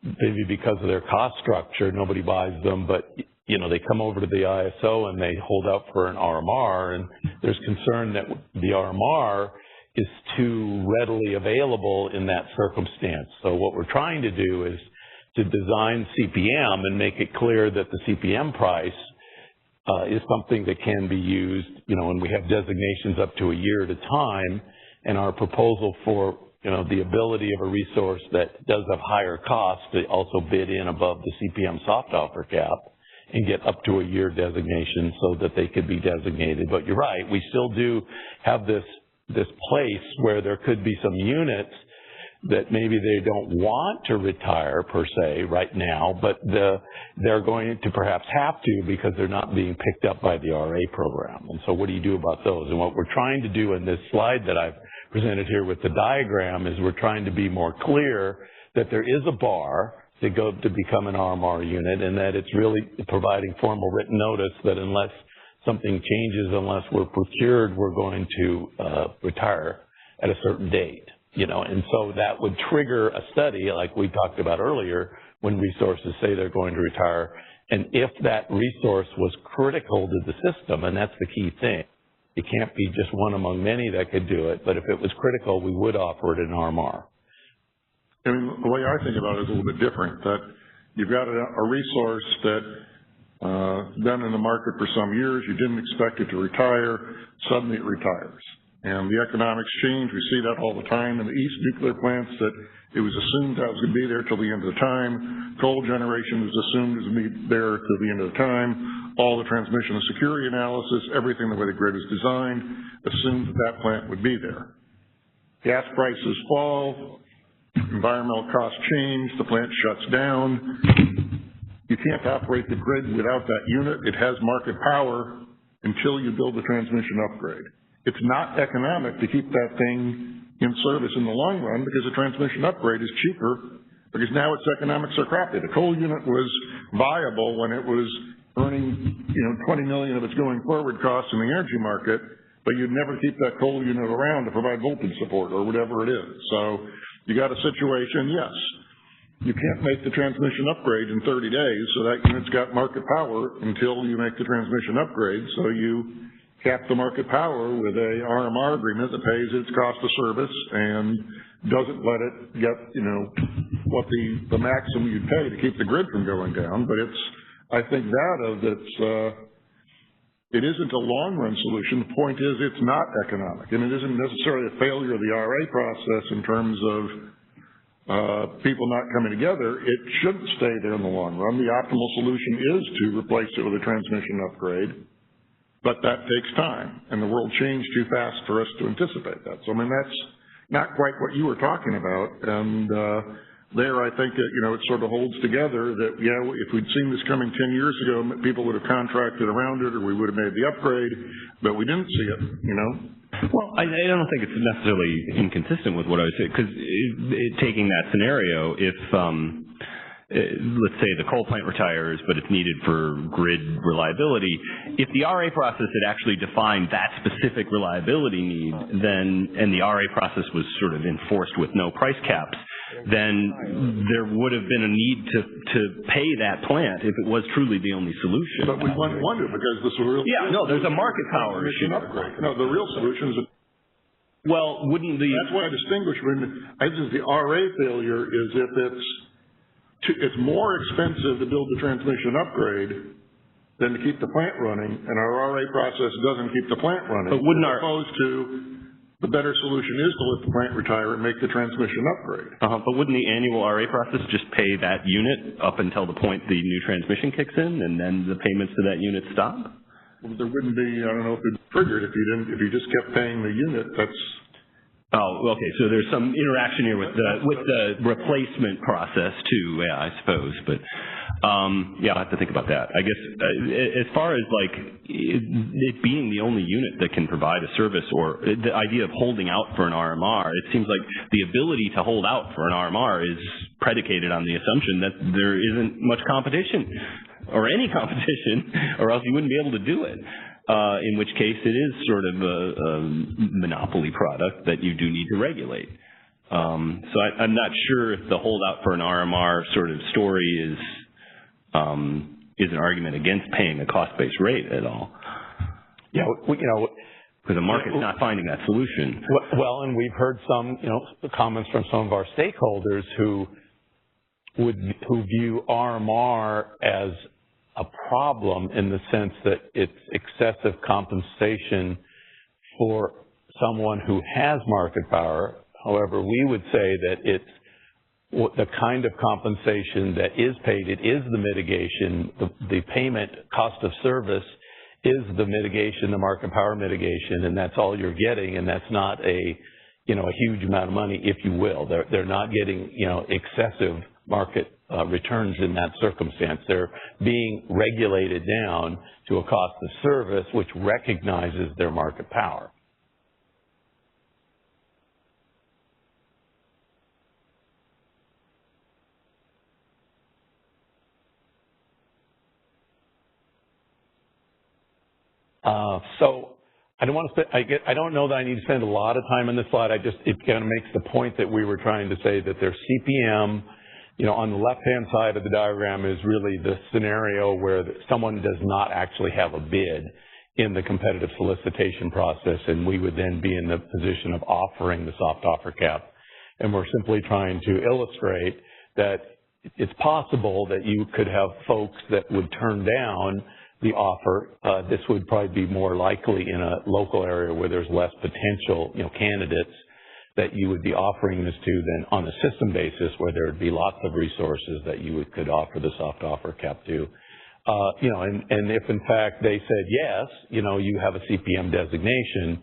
maybe because of their cost structure, nobody buys them, but they come over to the ISO and they hold out for an RMR, and there's concern that the RMR is too readily available in that circumstance. So what we're trying to do is to design CPM and make it clear that the CPM price is something that can be used, and we have designations up to a year at a time, and our proposal for, the ability of a resource that does have higher costs to also bid in above the CPM soft offer cap and get up to a year designation so that they could be designated. But you're right, we still do have this place where there could be some units that maybe they don't want to retire per se right now, but they're going to perhaps have to because they're not being picked up by the RA program. And so what do you do about those? And what we're trying to do in this slide that I've presented here with the diagram is we're trying to be more clear that there is a bar to go to become an RMR unit, and that it's really providing formal written notice that unless something changes, unless we're procured, we're going to retire at a certain date. And so that would trigger a study like we talked about earlier when resources say they're going to retire. And if that resource was critical to the system, and that's the key thing, it can't be just one among many that could do it, but if it was critical, we would offer it in RMR. I mean, the way I think about it is a little bit different, that you've got a resource that been in the market for some years, you didn't expect it to retire, suddenly it retires. And the economics change. We see that all the time in the East nuclear plants, that it was assumed that was going to be there till the end of the time. Coal generation was assumed it was going to be there till the end of the time. All the transmission and security analysis, everything the way the grid is designed, assumed that plant would be there. Gas prices fall, environmental costs change, the plant shuts down. You can't operate the grid without that unit. It has market power until you build the transmission upgrade. It's not economic to keep that thing in service in the long run because the transmission upgrade is cheaper, because now its economics are crappy. The coal unit was viable when it was earning, $20 million of its going forward costs in the energy market. but you'd never keep that coal unit around to provide voltage support or whatever it is. So you got a situation, yes, you can't make the transmission upgrade in 30 days, so that unit's got market power until you make the transmission upgrade. So you cap the market power with a RMR agreement that pays its cost of service and doesn't let it get, what the maximum you'd pay to keep the grid from going down. But I think it isn't a long-run solution. The point is it's not economic, and it isn't necessarily a failure of the RA process in terms of people not coming together. It shouldn't stay there in the long run. The optimal solution is to replace it with a transmission upgrade, but that takes time, and the world changed too fast for us to anticipate that. So, that's not quite what you were talking about, and there I think that, it sort of holds together that, if we'd seen this coming 10 years ago, people would have contracted around it, or we would have made the upgrade, but we didn't see it, Well, I don't think it's necessarily inconsistent with what I was saying, because taking that scenario, if, let's say the coal plant retires, but it's needed for grid reliability, if the RA process had actually defined that specific reliability need, and the RA process was sort of enforced with no price caps, then there would have been a need to pay that plant if it was truly the only solution. But we wouldn't want to, because this is real. Yeah, no, there's a market power issue. No, the real solution is well, wouldn't the... That's why I distinguish between, I think the RA failure is if it's more expensive to build the transmission upgrade than to keep the plant running, and our RA process doesn't keep the plant running. But wouldn't as opposed to the better solution is to let the plant retire and make the transmission upgrade. But wouldn't the annual RA process just pay that unit up until the point the new transmission kicks in, and then the payments to that unit stop? Well, there wouldn't be, I don't know if it's triggered if you just kept paying the unit. That's... Oh, okay. So there's some interaction here with the replacement process too. Yeah, I suppose. But yeah, I'll have to think about that. I guess as far as like it being the only unit that can provide a service, or the idea of holding out for an RMR, it seems like the ability to hold out for an RMR is predicated on the assumption that there isn't much competition or any competition, or else you wouldn't be able to do it. In which case it is sort of a monopoly product that you do need to regulate. So I'm not sure if the holdout for an RMR sort of story is an argument against paying a cost-based rate at all. Yeah, because the market's not finding that solution. Well, and we've heard some, comments from some of our stakeholders who view RMR as a problem in the sense that it's excessive compensation for someone who has market power. However, we would say that it's the kind of compensation that is paid. It is the mitigation, the payment cost of service is the mitigation, the market power mitigation, and that's all you're getting, and that's not a huge amount of money, if you will. They're not getting, excessive market returns in that circumstance. They're being regulated down to a cost of service which recognizes their market power. So I don't want to I don't know that I need to spend a lot of time on this slide. It kind of makes the point that we were trying to say, that their CPM, on the left-hand side of the diagram is really the scenario where someone does not actually have a bid in the competitive solicitation process, and we would then be in the position of offering the soft offer cap. And we're simply trying to illustrate that it's possible that you could have folks that would turn down the offer. This would probably be more likely in a local area where there's less potential, candidates that you would be offering this to than on a system basis where there would be lots of resources that you could offer the soft offer cap to. And if in fact they said yes, you have a CPM designation.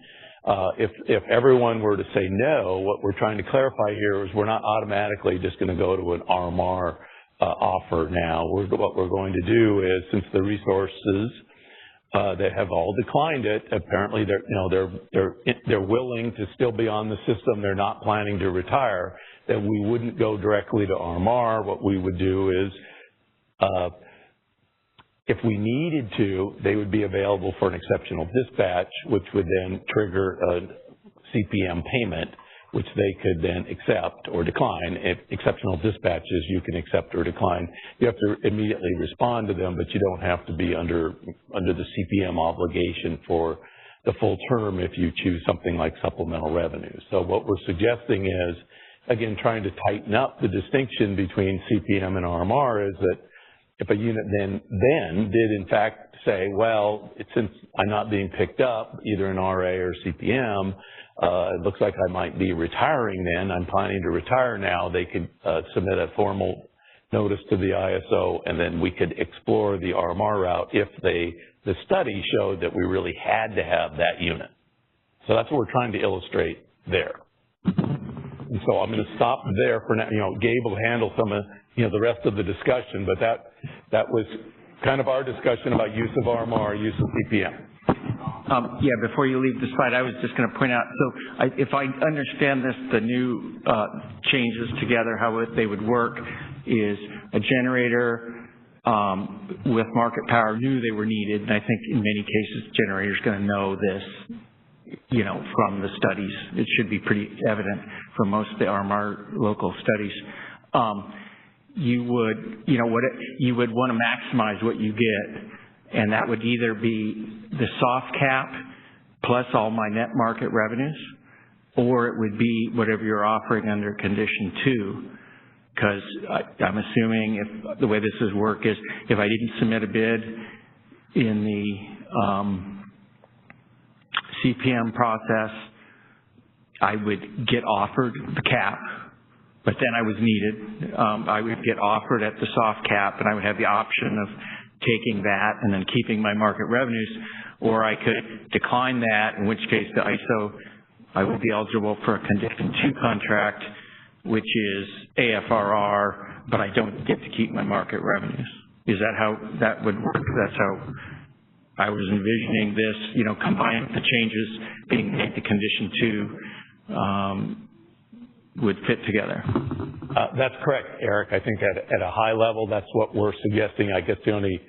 If everyone were to say no, what we're trying to clarify here is we're not automatically just going to go to an RMR offer now. What we're going to do is, since the resources that have all declined it, apparently they're willing to still be on the system. They're not planning to retire. That we wouldn't go directly to RMR. What we would do is if we needed to, they would be available for an exceptional dispatch, which would then trigger a CPM payment, which they could then accept or decline. If exceptional dispatches, you can accept or decline. You have to immediately respond to them, but you don't have to be under the CPM obligation for the full term if you choose something like supplemental revenue. So what we're suggesting is, again, trying to tighten up the distinction between CPM and RMR is that if a unit then did in fact say, well, since I'm not being picked up either in RA or CPM, it looks like I might be retiring then, I'm planning to retire now, they could submit a formal notice to the ISO, and then we could explore the RMR route if the study showed that we really had to have that unit. So that's what we're trying to illustrate there. And so I'm going to stop there for now. Gabe will handle some of the rest of the discussion, but that was kind of our discussion about use of RMR, use of CPM. Yeah, before you leave the slide, I was just going to point out, so if I understand this, the new changes together, how they would work is a generator with market power knew they were needed, and I think in many cases, generator's going to know this, from the studies. It should be pretty evident from most of the RMR local studies. You would, you would want to maximize what you get, and that would either be the soft cap plus all my net market revenues, or it would be whatever you're offering under condition 2. Because I'm assuming if the way this is work is if I didn't submit a bid in the CPM process, I would get offered the cap, but then I was needed. I would get offered at the soft cap, and I would have the option of taking that and then keeping my market revenues, or I could decline that, in which case the ISO, I would be eligible for a condition 2 contract, which is AFRR, but I don't get to keep my market revenues. Is that how that would work? That's how I was envisioning this, combining the changes being made to condition 2 would fit together. That's correct, Eric. I think at a high level, that's what we're suggesting. I guess the only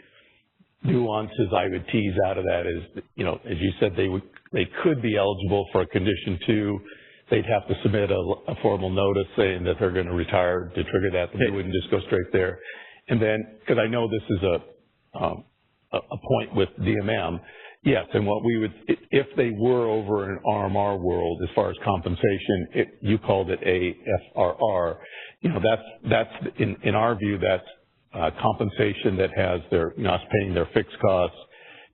nuances I would tease out of that is, as you said, they could be eligible for a condition 2. They'd have to submit a formal notice saying that they're going to retire to trigger that, but they wouldn't just go straight there. And then, because I know this is a point with DMM, yes, and what we would, if they were over an RMR world as far as compensation, you called it AFRR, that's in our view, that's compensation that has us paying their fixed costs.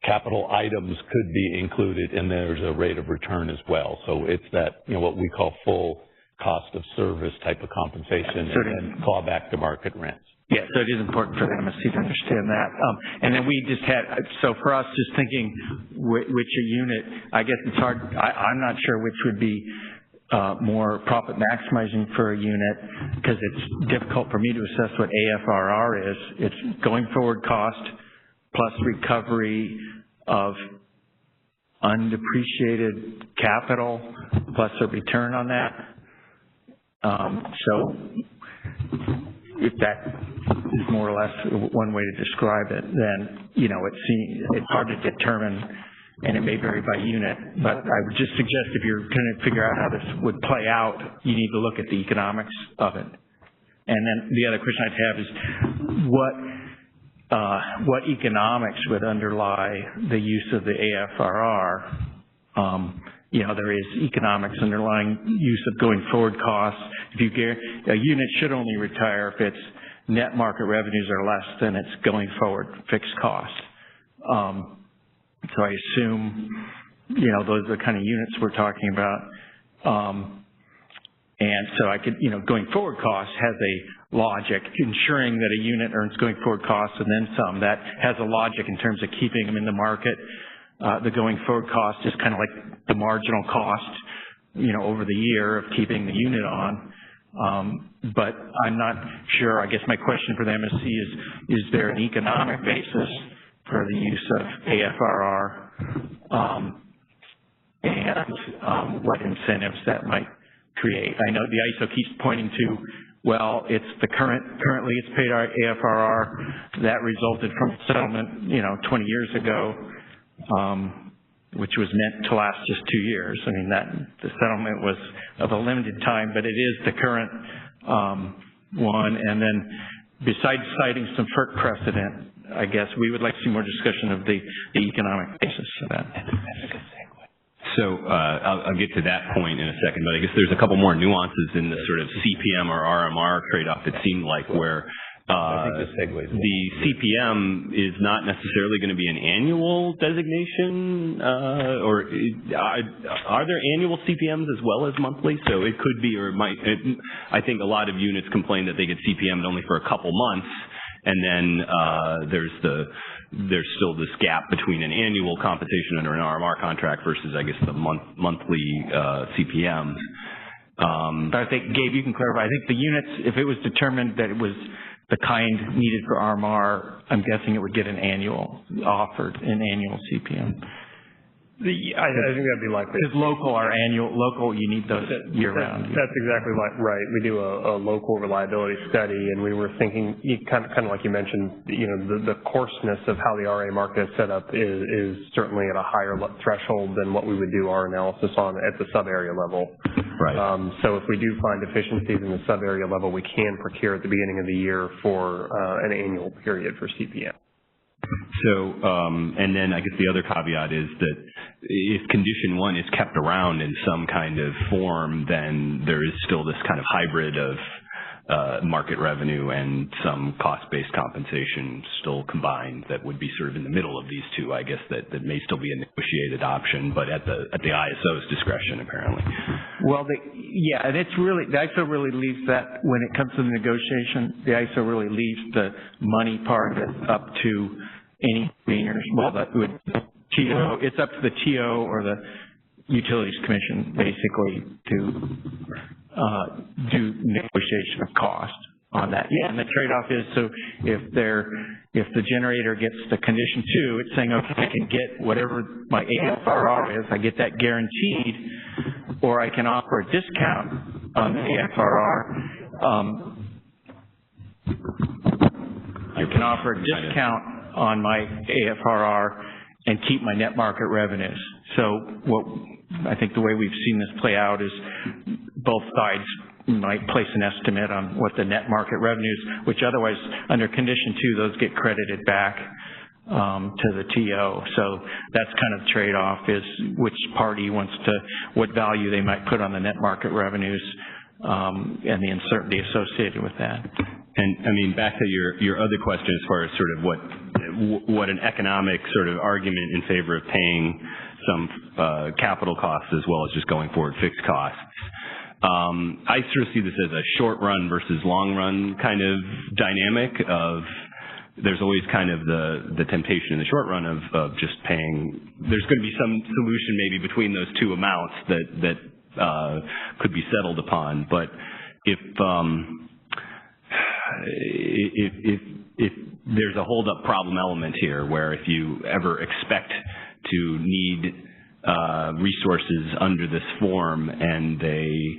Capital items could be included, and there's a rate of return as well. So it's that, what we call full cost of service type of compensation, and then claw back to market rents. Yeah, so it is important for the MSC to understand that. And then we just had, so for us, just thinking which a unit, I guess it's hard, I'm not sure which would be more profit maximizing for a unit, because it's difficult for me to assess what AFRR is. It's going forward cost plus recovery of undepreciated capital plus a return on that. So if that is more or less one way to describe it, then, it's hard to determine, and it may vary by unit. But I would just suggest if you're going to figure out how this would play out, you need to look at the economics of it. And then the other question I'd have is what economics would underlie the use of the AFRR? There is economics underlying use of going forward costs. A unit should only retire if its net market revenues are less than its going forward fixed cost. So I assume, those are the kind of units we're talking about. And so I could, going forward cost has a logic, ensuring that a unit earns going forward costs and then some. That has a logic in terms of keeping them in the market. The going forward cost is kind of like the marginal cost, over the year of keeping the unit on. But I'm not sure, I guess my question for the MSC is there an economic basis for the use of AFRR? And what incentives that might create? I know the ISO keeps pointing to well, currently it's paid our AFRR. That resulted from a settlement, 20 years ago, which was meant to last just 2 years. I mean, the settlement was of a limited time, but it is the current one. And then besides citing some FERC precedent, I guess we would like to see more discussion of the economic basis of that. So I'll get to that point in a second, but I guess there's a couple more nuances in the sort of CPM or RMR trade-off, it seemed like, where the CPM is not necessarily going to be an annual designation, or are there annual CPMs as well as monthly? So it could be, or it might. I think a lot of units complain that they get CPM'd only for a couple months, and then there's still this gap between an annual compensation under an RMR contract versus, I guess, the monthly CPMs. I think, Gabe, you can clarify. I think the units, if it was determined that it was the kind needed for RMR, I'm guessing it would get an annual CPM. I think that'd be likely. Because local, you need those year-round. That's exactly right. We do a local reliability study, and we were thinking, kind of like you mentioned, the coarseness of how the RA market is set up is certainly at a higher threshold than what we would do our analysis on at the sub-area level. Right. So if we do find deficiencies in the sub-area level, we can procure at the beginning of the year for an annual period for CPM. So, and then I guess the other caveat is that if condition 1 is kept around in some kind of form, then there is still this kind of hybrid of market revenue and some cost-based compensation still combined that would be sort of in the middle of these two, I guess, that may still be a negotiated option, but at the ISO's discretion, apparently. Well, and it's really, the ISO really leaves that, when it comes to the negotiation, the ISO really leaves the money part up to any interveners. Well, TO, it's up to the TO or the Utilities Commission, basically, to do negotiation of cost on that. Yeah, and the trade-off is, so if the generator gets the condition 2, it's saying, okay, I can get whatever my AFRR is, I get that guaranteed, or I can offer a discount on the AFRR. I can offer a discount on my AFRR and keep my net market revenues. So I think the way we've seen this play out is both sides might place an estimate on what the net market revenues, which otherwise under condition 2, those get credited back to the TO. So that's kind of the trade-off, is which party wants what value they might put on the net market revenues, and the uncertainty associated with that. And I mean, back to your other question as far as sort of what an economic sort of argument in favor of paying some capital costs as well as just going forward fixed costs. I sort of see this as a short run versus long run kind of dynamic of, there's always kind of the temptation in the short run of just paying. There's going to be some solution maybe between those two amounts that could be settled upon. But if there's a hold up problem element here, where if you ever expect to need resources under this form and they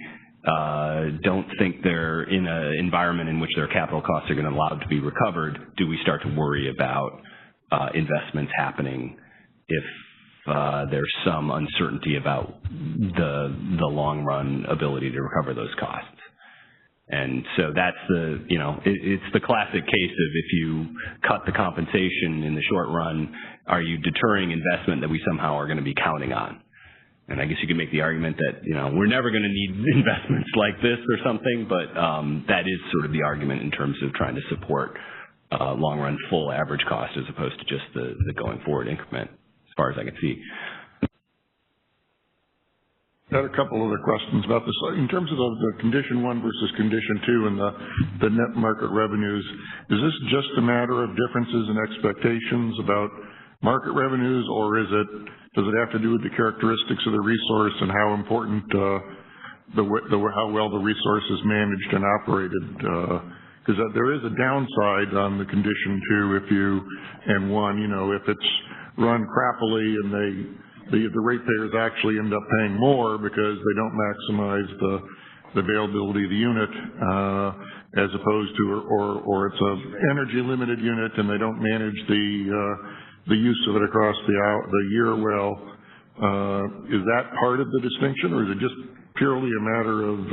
don't think they're in an environment in which their capital costs are going to allow to be recovered, do we start to worry about investments happening if there's some uncertainty about the long run ability to recover those costs? And so that's it's the classic case of, if you cut the compensation in the short run, are you deterring investment that we somehow are going to be counting on? And I guess you could make the argument that, we're never going to need investments like this or something, but that is sort of the argument in terms of trying to support long run full average cost as opposed to just the going forward increment, as far as I can see. I had a couple other questions about this. In terms of the condition 1 versus condition 2 and the net market revenues, is this just a matter of differences in expectations about market revenues, or does it have to do with the characteristics of the resource and how important how well the resource is managed and operated? Because there is a downside on the condition 2 and 1, if it's run crappily and the ratepayers actually end up paying more because they don't maximize the availability of the unit, as opposed to, or it's a energy limited unit and they don't manage the use of it across the year well. Is that part of the distinction, or is it just purely a matter of,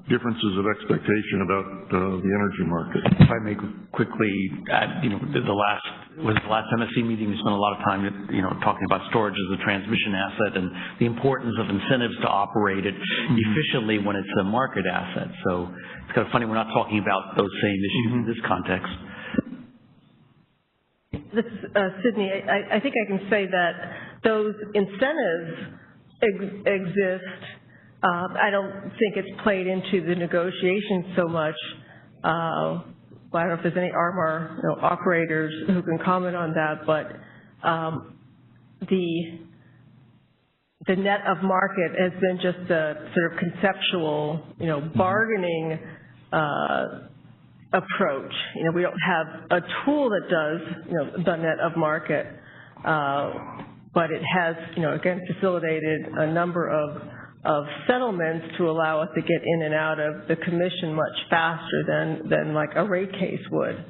differences of expectation about the energy market? If I may quickly add, the last MSC meeting, we spent a lot of time, talking about storage as a transmission asset and the importance of incentives to operate it efficiently when it's a market asset. So it's kind of funny we're not talking about those same issues in this context. This is Sydney. I think I can say that those incentives exist. I don't think it's played into the negotiations so much. I don't know if there's any RMR operators who can comment on that, but the net of market has been just a sort of conceptual, bargaining approach. We don't have a tool that does, the net of market, but it has, again, facilitated a number of settlements to allow us to get in and out of the commission much faster than like a rate case would.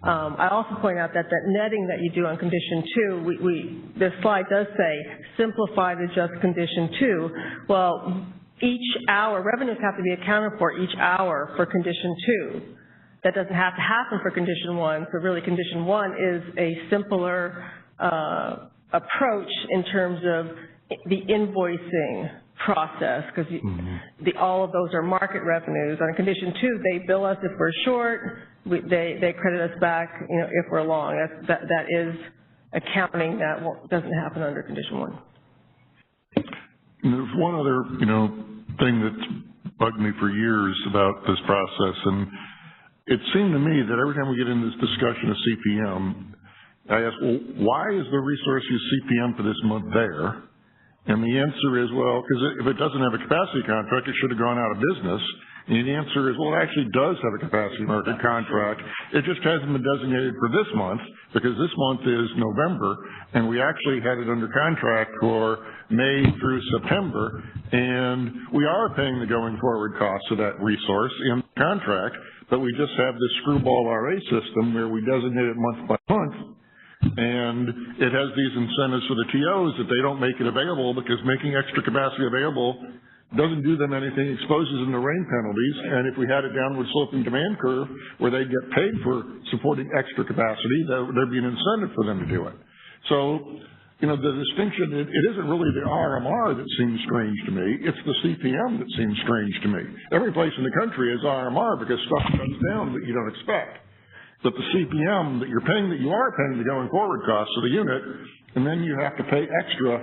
I also point out that netting that you do on condition 2, this slide does say simplify to just condition 2. Well, each hour, revenues have to be accounted for each hour for condition 2. That doesn't have to happen for condition 1. So really condition 1 is a simpler approach in terms of the invoicing process, because all of those are market revenues. On condition 2, they bill us if we're short. They credit us back, if we're long. That is accounting that doesn't happen under condition 1. And there's one other, thing that's bugged me for years about this process, and it seemed to me that every time we get into this discussion of CPM, I ask, well, why is the resource use CPM for this month there? And the answer is, well, because if it doesn't have a capacity contract, it should have gone out of business. And the answer is, well, it actually does have a capacity market contract. It just hasn't been designated for this month, because this month is November, and we actually had it under contract for May through September, and we are paying the going forward costs of that resource in the contract, but we just have this screwball RA system where we designate it month by month. And it has these incentives for the TOs that they don't make it available, because making extra capacity available doesn't do them anything, exposes them to rain penalties. And if we had a downward sloping demand curve where they get paid for supporting extra capacity, there'd be an incentive for them to do it. So, the distinction, it isn't really the RMR that seems strange to me, it's the CPM that seems strange to me. Every place in the country is RMR because stuff comes down that you don't expect. But the CPM that you are paying the going forward costs of the unit, and then you have to pay extra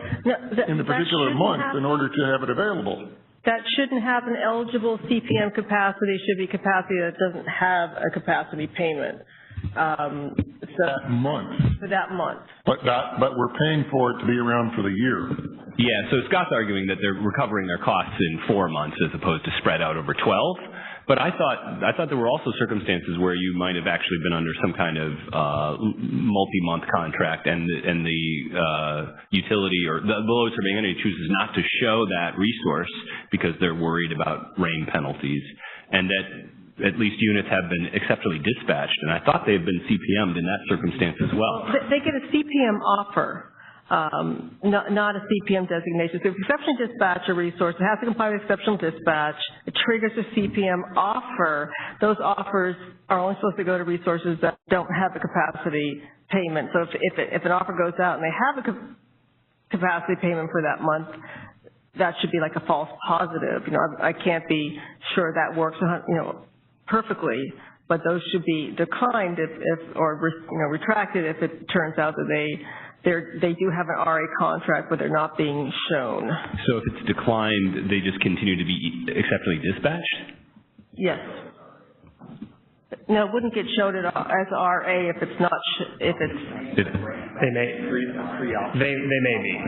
in the particular month in order to have it available. That shouldn't have an eligible CPM capacity. It should be capacity that doesn't have a capacity payment. That month. For that month. But we're paying for it to be around for the year. Yeah, so Scott's arguing that they're recovering their costs in 4 months as opposed to spread out over 12. But I thought there were also circumstances where you might have actually been under some kind of multi-month contract, and the utility or the load serving entity chooses not to show that resource because they're worried about rain penalties, and that at least units have been exceptionally dispatched. And I thought they had been CPM'd in that circumstance as well. They get a CPM offer. Not a CPM designation. So if exception dispatch a resource, it has to comply with exceptional dispatch. It triggers a CPM offer. Those offers are only supposed to go to resources that don't have a capacity payment. So if an offer goes out and they have a capacity payment for that month, that should be like a false positive. I can't be sure that works, perfectly, but those should be declined or retracted if it turns out that they do have an RA contract, but they're not being shown. So if it's declined, they just continue to be exceptionally dispatched? Yes. No, it wouldn't get showed as RA if it's not. They may be.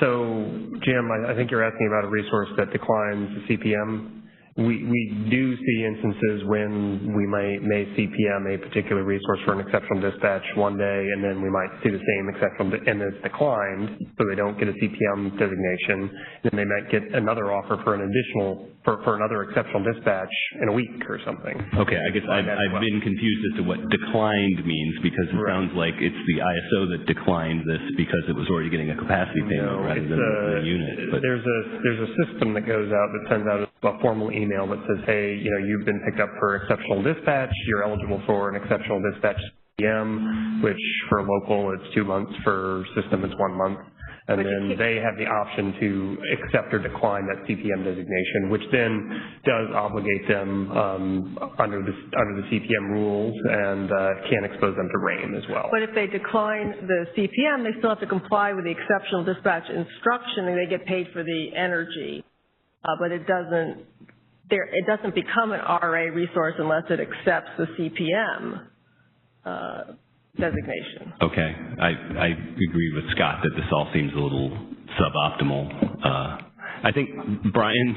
So, Jim, I think you're asking about a resource that declines the CPM. we do see instances when we may CPM a particular resource for an exceptional dispatch one day, and then we might see the same exceptional, and it's declined, so they don't get a CPM designation. Then they might get another offer for an additional, for another exceptional dispatch in a week or something. Okay, I guess I've been confused as to what declined means, because it sounds like it's the ISO that declined this because it was already getting a capacity payment rather than the unit. But there's a system that goes out that sends out a formal email that says, hey, you've been picked up for exceptional dispatch, you're eligible for an exceptional dispatch CPM, which for local it's 2 months, for system it's 1 month. And then they have the option to accept or decline that CPM designation, which then does obligate them under the CPM rules and can expose them to RAIN as well. But if they decline the CPM, they still have to comply with the exceptional dispatch instruction, and they get paid for the energy. But it doesn't become an RA resource unless it accepts the CPM designation. okay, I agree with Scott that this all seems a little suboptimal. I think Brian.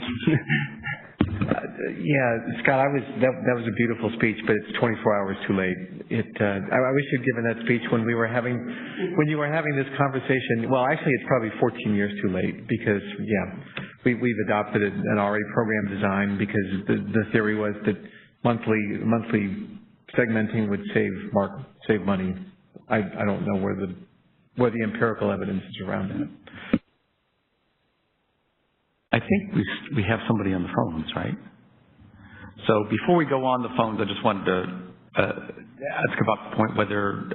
Yeah, Scott, that was a beautiful speech, but it's 24 hours too late. I wish you'd given that speech when you were having this conversation. Well, actually, it's probably 14 years too late, because we've adopted an RA program design because the theory was that monthly segmenting would save money. I don't know where the empirical evidence is around that. I think we have somebody on the phones, right? So before we go on the phones, I just wanted to ask about the point whether,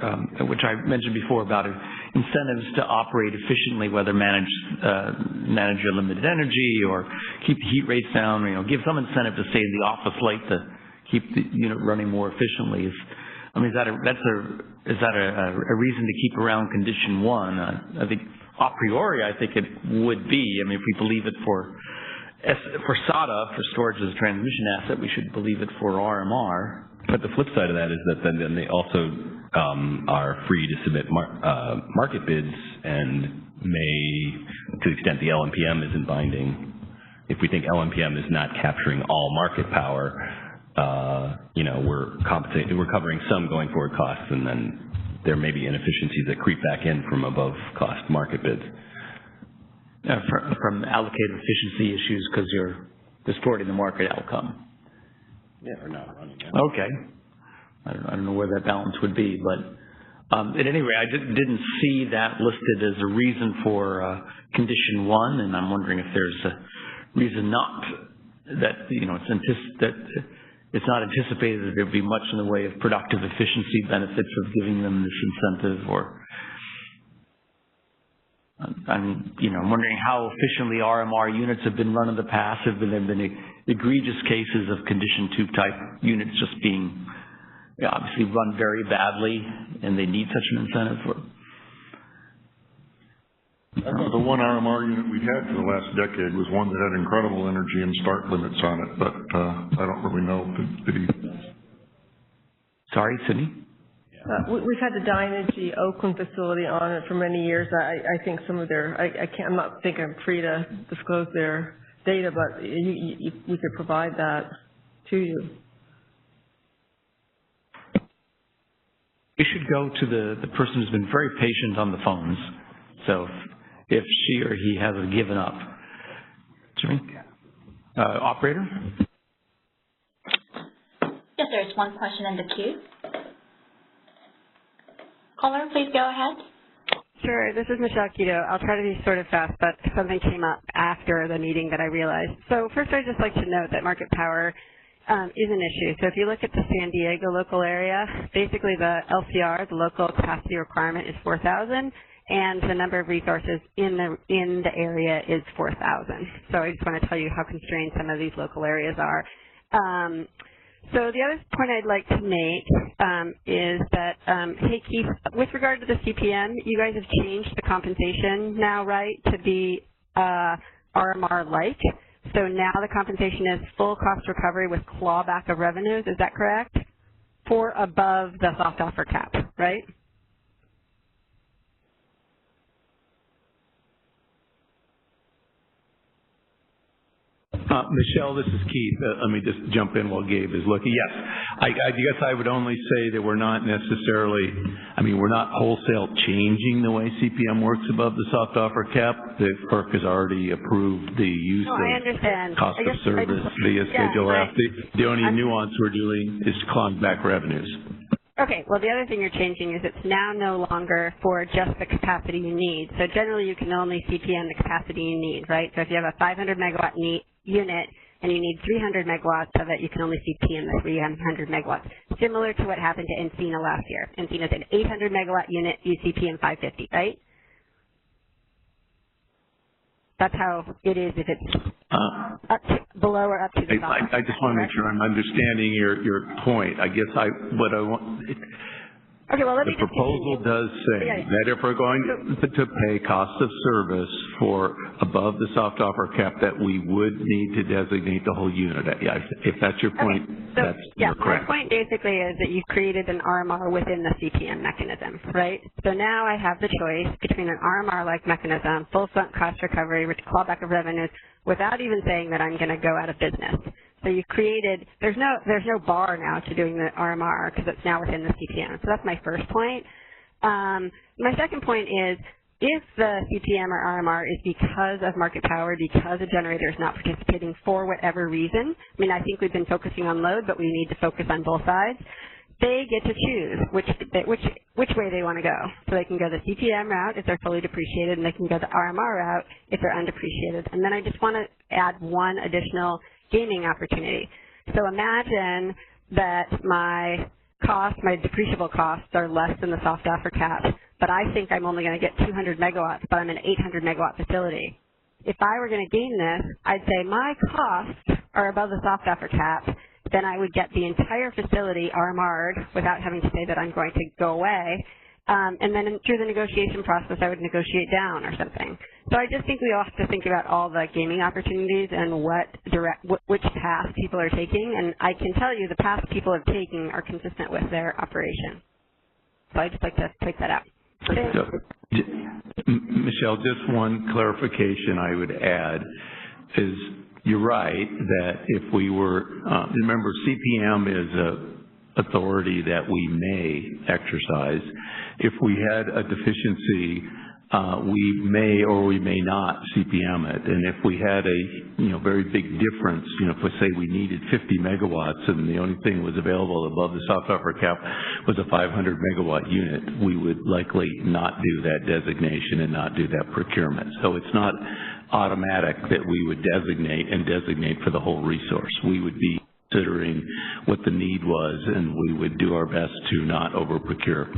which I mentioned before, about incentives to operate efficiently, whether manage your limited energy or keep the heat rates down, give some incentive to stay in the office late to keep the unit running more efficiently. Is that a reason to keep around condition one? I think a priori, I think it would be. If we believe it for SADA, for storage as a transmission asset, we should believe it for RMR. But the flip side of that is that then they also are free to submit market bids, and may, to the extent the LMPM isn't binding, if we think LMPM is not capturing all market power, we're covering some going forward costs, and then there may be inefficiencies that creep back in from above cost market bids. From allocated efficiency issues because you're distorting the market outcome. Yeah, or not running out. Okay. I don't know where that balance would be, but at any rate, I didn't see that listed as a reason for condition one, and I'm wondering if there's a reason not that it's not anticipated that there'd be much in the way of productive efficiency benefits of giving them this incentive, or I'm wondering how efficiently RMR units have been run in the past. Have there been egregious cases of condition two type units just being obviously run very badly, and they need such an incentive? The one RMR unit we had for the last decade was one that had incredible energy and start limits on it, but I don't really know. Sorry, Sydney? We've had the Dynegy Oakland facility on it for many years. I think some of their, I'm not thinking I'm free to disclose their data, but we could provide that to you. We should go to the person who's been very patient on the phones. So if she or he hasn't given up. Jimmy? Operator? Yes, there's one question in the queue. Caller, please go ahead. Sure, this is Michelle Quito. I'll try to be sort of fast, but something came up after the meeting that I realized. So first, I'd just like to note that market power is an issue. So if you look at the San Diego local area, basically the LCR, the local capacity requirement, is 4,000, and the number of resources in the area is 4,000. So I just want to tell you how constrained some of these local areas are. So the other point I'd like to make is that, hey Keith, with regard to the CPM, you guys have changed the compensation now, right, to be RMR-like. So now the compensation is full cost recovery with clawback of revenues. Is that correct? For above the soft offer cap, right? Michelle, this is Keith. Let me just jump in while Gabe is looking. Yes, I guess I would only say that we're not necessarily, we're not wholesale changing the way CPM works above the soft offer cap. The FERC has already approved the use of cost of service via Schedule F. The only nuance we're doing is clawing back revenues. Okay, well, the other thing you're changing is it's now no longer for just the capacity you need. So generally, you can only CPM the capacity you need, right? So if you have a 500 megawatt unit and you need 300 megawatts of it, you can only CPM the 300 megawatts. Similar to what happened to Encina last year. Encina's an 800 megawatt unit, you CPM 550, right? That's how it is if it's below or up to the top. I just want to make sure I'm understanding your point. I guess Okay, well, the proposal does say that if we're going to pay cost of service for above the soft offer cap, that we would need to designate the whole unit. If that's your point, that's correct. My point basically is that you created an RMR within the CPM mechanism, right? So now I have the choice between an RMR-like mechanism, full sunk cost recovery, which clawback of revenues, without even saying that I'm going to go out of business. So you created, there's no bar now to doing the RMR because it's now within the CPM. So that's my first point. My second point is if the CPM or RMR is because of market power, because a generator is not participating for whatever reason, I think we've been focusing on load, but we need to focus on both sides. They get to choose which way they want to go. So they can go the CPM route if they're fully depreciated, and they can go the RMR route if they're undepreciated. And then I just want to add one additional gaming opportunity. So imagine that my depreciable costs are less than the soft offer cap, but I think I'm only going to get 200 megawatts, but I'm an 800 megawatt facility. If I were going to game this, I'd say my costs are above the soft offer cap, then I would get the entire facility RMR'd without having to say that I'm going to go away. And then through the negotiation process, I would negotiate down or something. So I just think we all have to think about all the gaming opportunities and which path people are taking. And I can tell you the paths people are taking are consistent with their operation. So I'd just like to point that out. Michelle, just one clarification I would add is you're right that if we were, remember CPM is a authority that we may exercise. If we had a deficiency, we may or we may not CPM it. And if we had a very big difference, if we say we needed 50 megawatts and the only thing was available above the soft offer cap was a 500 megawatt unit, we would likely not do that designation and not do that procurement. So it's not automatic that we would designate for the whole resource. We would be considering what the need was, and we would do our best to not over-procure.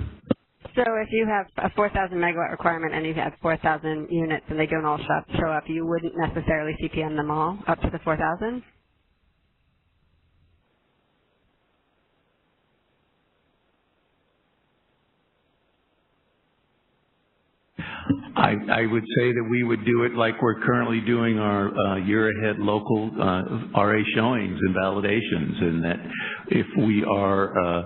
So if you have a 4,000 megawatt requirement and you have 4,000 units and they don't all show up, you wouldn't necessarily CPM them all up to the 4,000? I would say that we would do it like we're currently doing our year-ahead local RA showings and validations, and that if we are,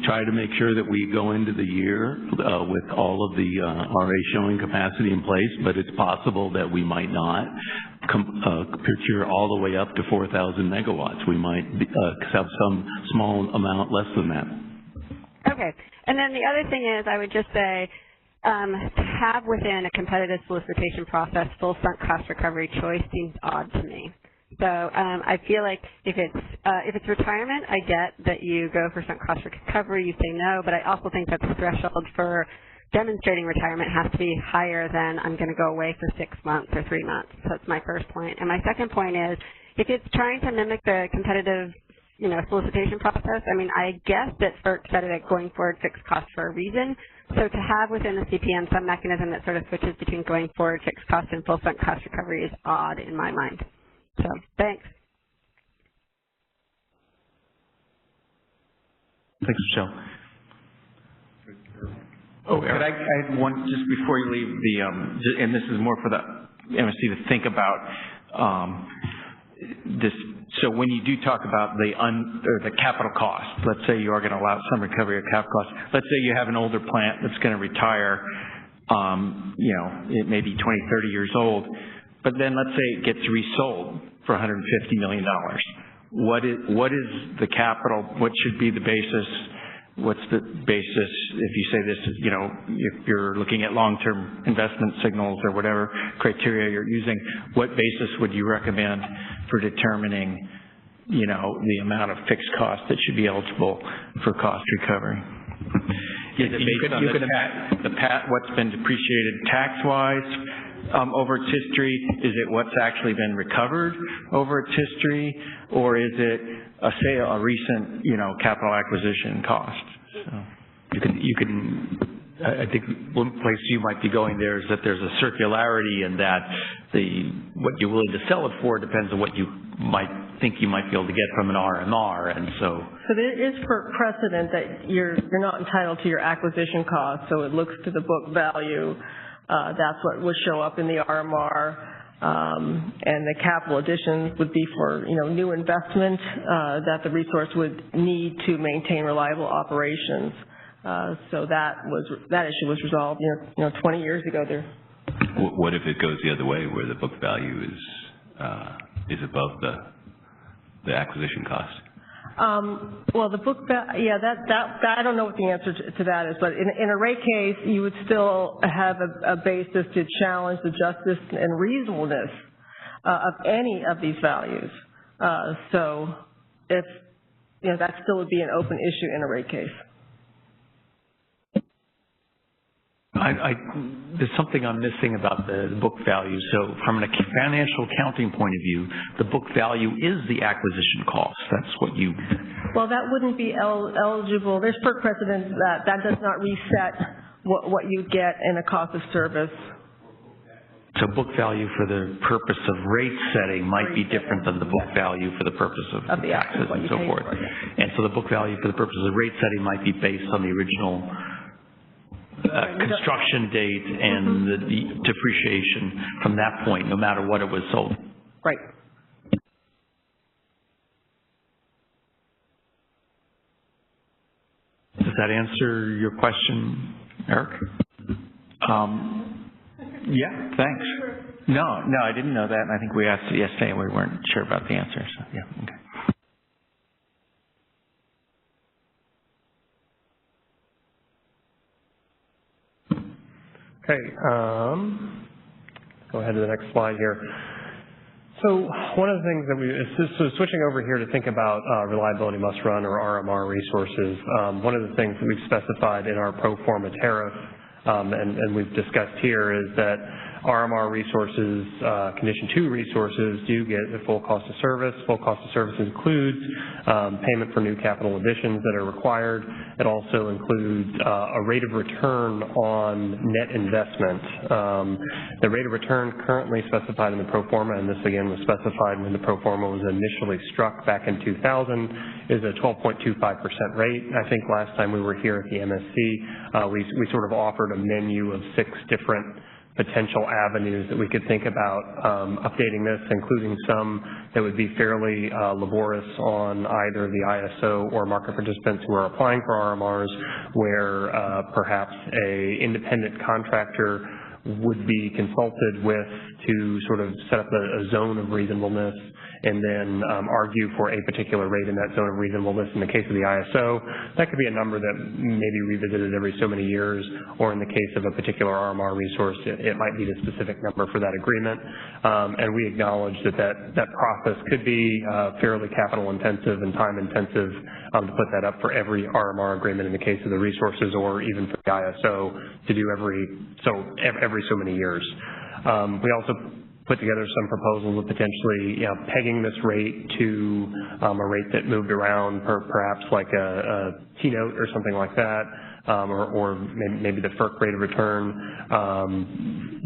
try to make sure that we go into the year with all of the RA showing capacity in place, but it's possible that we might not procure all the way up to 4,000 megawatts. We might have some small amount less than that. Okay. And then the other thing is I would just say to have within a competitive solicitation process full sunk cost recovery choice seems odd to me. So I feel like if it's retirement, I get that you go for sunk cost recovery, you say no, but I also think that the threshold for demonstrating retirement has to be higher than I'm going to go away for 6 months or 3 months. So that's my first point. And my second point is if it's trying to mimic the competitive solicitation process, I guess that FERC said it going forward fixed cost for a reason. So to have within the CPM some mechanism that sort of switches between going forward fixed cost and full sunk cost recovery is odd in my mind. So, thanks. Thanks, Michelle. I had one just before you leave and this is more for the MSC to think about this. So when you do talk about the capital cost, let's say you are going to allow some recovery of capital costs. Let's say you have an older plant that's going to retire, it may be 20, 30 years old. but then let's say it gets resold for $150 million. What is the capital? What should be the basis? What's the basis if you say this is, if you're looking at long-term investment signals or whatever criteria you're using, what basis would you recommend for determining, the amount of fixed cost that should be eligible for cost recovery? Is it based on what's been depreciated tax-wise over its history? Is it what's actually been recovered over its history? Or is it a recent, capital acquisition cost? So. I think one place you might be going there is that there's a circularity in that what you're willing to sell it for depends on what you might think you might be able to get from an RMR, and so. So there is precedent that you're not entitled to your acquisition cost, so it looks to the book value. That's what would show up in the RMR, and the capital additions would be for new investment that the resource would need to maintain reliable operations. So that issue was resolved 20 years ago. There. What if it goes the other way, where the book value is above the acquisition cost? Well, the book value, that I don't know what the answer to that is, but in a rate case, you would still have a basis to challenge the justice and reasonableness of any of these values. So if that still would be an open issue in a rate case. There's something I'm missing about the book value. So from a financial accounting point of view, the book value is the acquisition cost. That's what you... Well, that wouldn't be eligible. There's FERC precedent that does not reset what you get in a cost of service. So book value for the purpose of rate setting might be different than the book value for the purpose of taxes and so forth. And so the book value for the purpose of rate setting might be based on the original construction date and the depreciation from that point, no matter what it was sold. Right. Does that answer your question, Eric? Yeah, thanks. No, I didn't know that, and I think we asked it yesterday and we weren't sure about the answer, so yeah, okay. Okay, go ahead to the next slide here. So one of the things that switching over here to think about reliability must run or RMR resources, one of the things that we've specified in our pro forma tariff and we've discussed here is that RMR resources, Condition 2 resources do get the full cost of service. Full cost of service includes payment for new capital additions that are required. It also includes a rate of return on net investment. The rate of return currently specified in the pro forma, and this again was specified when the pro forma was initially struck back in 2000, is a 12.25% rate. I think last time we were here at the MSC, we sort of offered a menu of 6 different potential avenues that we could think about updating this, including some that would be fairly laborious on either the ISO or market participants who are applying for RMRs, where perhaps a independent contractor would be consulted with to sort of set up a zone of reasonableness and then argue for a particular rate in that zone of reasonableness. In the case of the ISO, that could be a number that may be revisited every so many years, or in the case of a particular RMR resource, it might be the specific number for that agreement. And we acknowledge that process could be fairly capital intensive and time intensive to put that up for every RMR agreement in the case of the resources, or even for the ISO to do every so many years. We also put together some proposals of potentially pegging this rate to a rate that moved around, perhaps like a T-note or something like that, or maybe the FERC rate of return.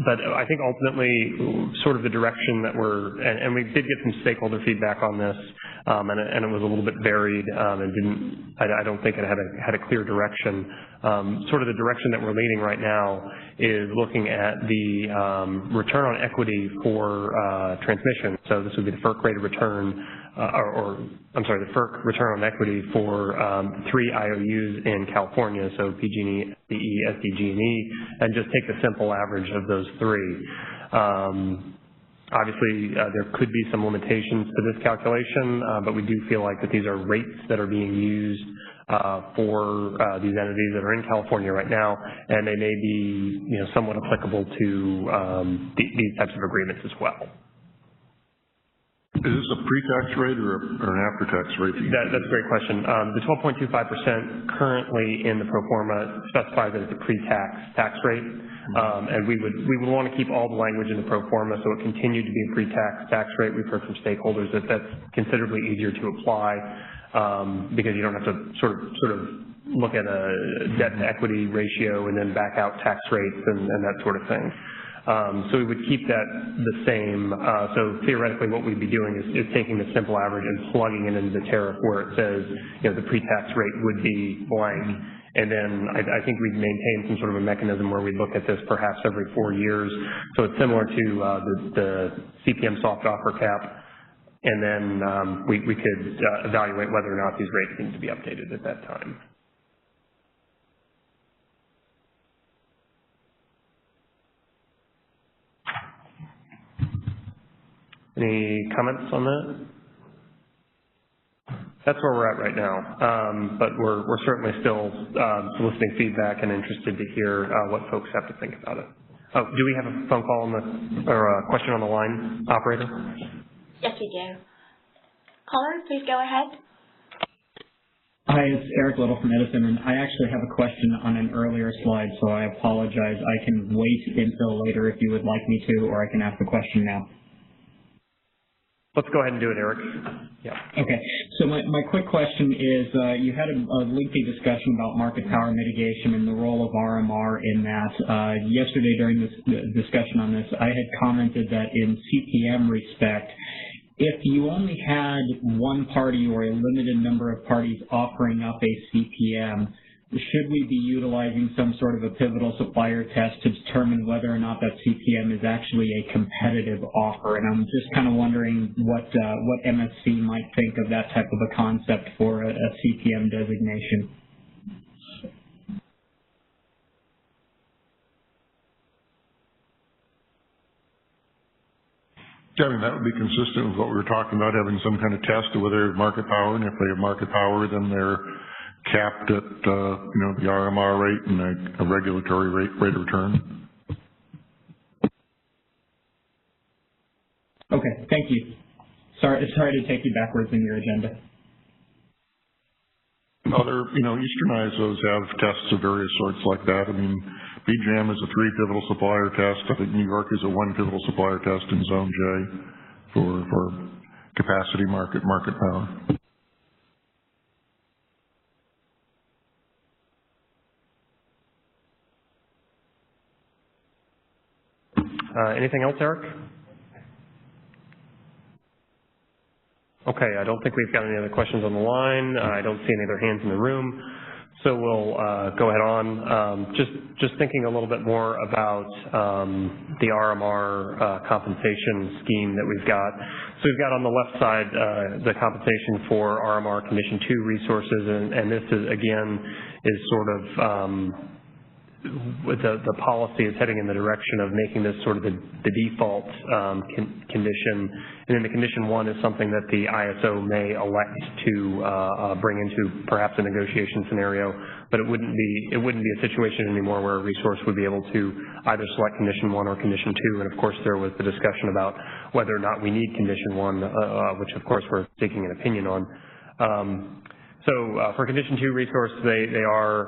But I think ultimately sort of the direction that and we did get some stakeholder feedback on this, and it was a little bit varied and I don't think it had a clear direction. Sort of the direction that we're leaning right now is looking at the return on equity for transmission. So this would be the FERC rate of return, the FERC return on equity for 3 IOUs in California, so PG&E, SDE, SDG&E, and just take the simple average of those 3. Obviously, there could be some limitations to this calculation, but we do feel like that these are rates that are being used for these entities that are in California right now, and they may be, somewhat applicable to these types of agreements as well. Is this a pre-tax rate or an after-tax rate? That's a great question. The 12.25% currently in the pro forma specifies that it's a pre-tax tax rate, and we would want to keep all the language in the pro forma so it continued to be a pre-tax tax rate. We've heard from stakeholders that that's considerably easier to apply because you don't have to sort of look at a debt to equity ratio and then back out tax rates and that sort of thing. So we would keep that the same. So theoretically what we'd be doing is taking the simple average and plugging it into the tariff where it says, the pre-tax rate would be blank. And then I think we'd maintain some sort of a mechanism where we look at this perhaps every 4 years. So it's similar to the CPM soft offer cap. And then we could evaluate whether or not these rates need to be updated at that time. Any comments on that? That's where we're at right now, but we're certainly still soliciting feedback and interested to hear what folks have to think about it. Oh, do we have a phone call or a question on the line, operator? Yes, we do. Caller, please go ahead. Hi, it's Eric Little from Edison, and I actually have a question on an earlier slide, so I apologize. I can wait until later if you would like me to, or I can ask the question now. Let's go ahead and do it, Eric. Yeah. Okay. So my quick question is, you had a lengthy discussion about market power mitigation and the role of RMR in that. Yesterday during this discussion on this, I had commented that in CPM respect, if you only had one party or a limited number of parties offering up a CPM, should we be utilizing some sort of a pivotal supplier test to determine whether or not that CPM is actually a competitive offer? And I'm just kind of wondering what MSC might think of that type of a concept for a CPM designation. Yeah, I mean, that would be consistent with what we were talking about, having some kind of test of whether they have market power, and if they have market power, then they're capped at, the RMR rate and a regulatory rate of return. Okay, thank you. Sorry to take you backwards in your agenda. Other, Eastern ISOs have tests of various sorts like that. I mean, BJM is a 3 pivotal supplier test. I think New York is a 1 pivotal supplier test in Zone J for capacity market power. Anything else, Eric? Okay, I don't think we've got any other questions on the line. I don't see any other hands in the room. So we'll go ahead on. Just thinking a little bit more about the RMR compensation scheme that we've got. So we've got on the left side the compensation for RMR Condition 2 resources, and this is, again, is sort of the policy is heading in the direction of making this sort of the default condition. And then the condition 1 is something that the ISO may elect to bring into perhaps a negotiation scenario, but it wouldn't be a situation anymore where a resource would be able to either select condition 1 or condition 2. And of course there was the discussion about whether or not we need condition 1, which of course we're seeking an opinion on. So for Condition 2 resources, they are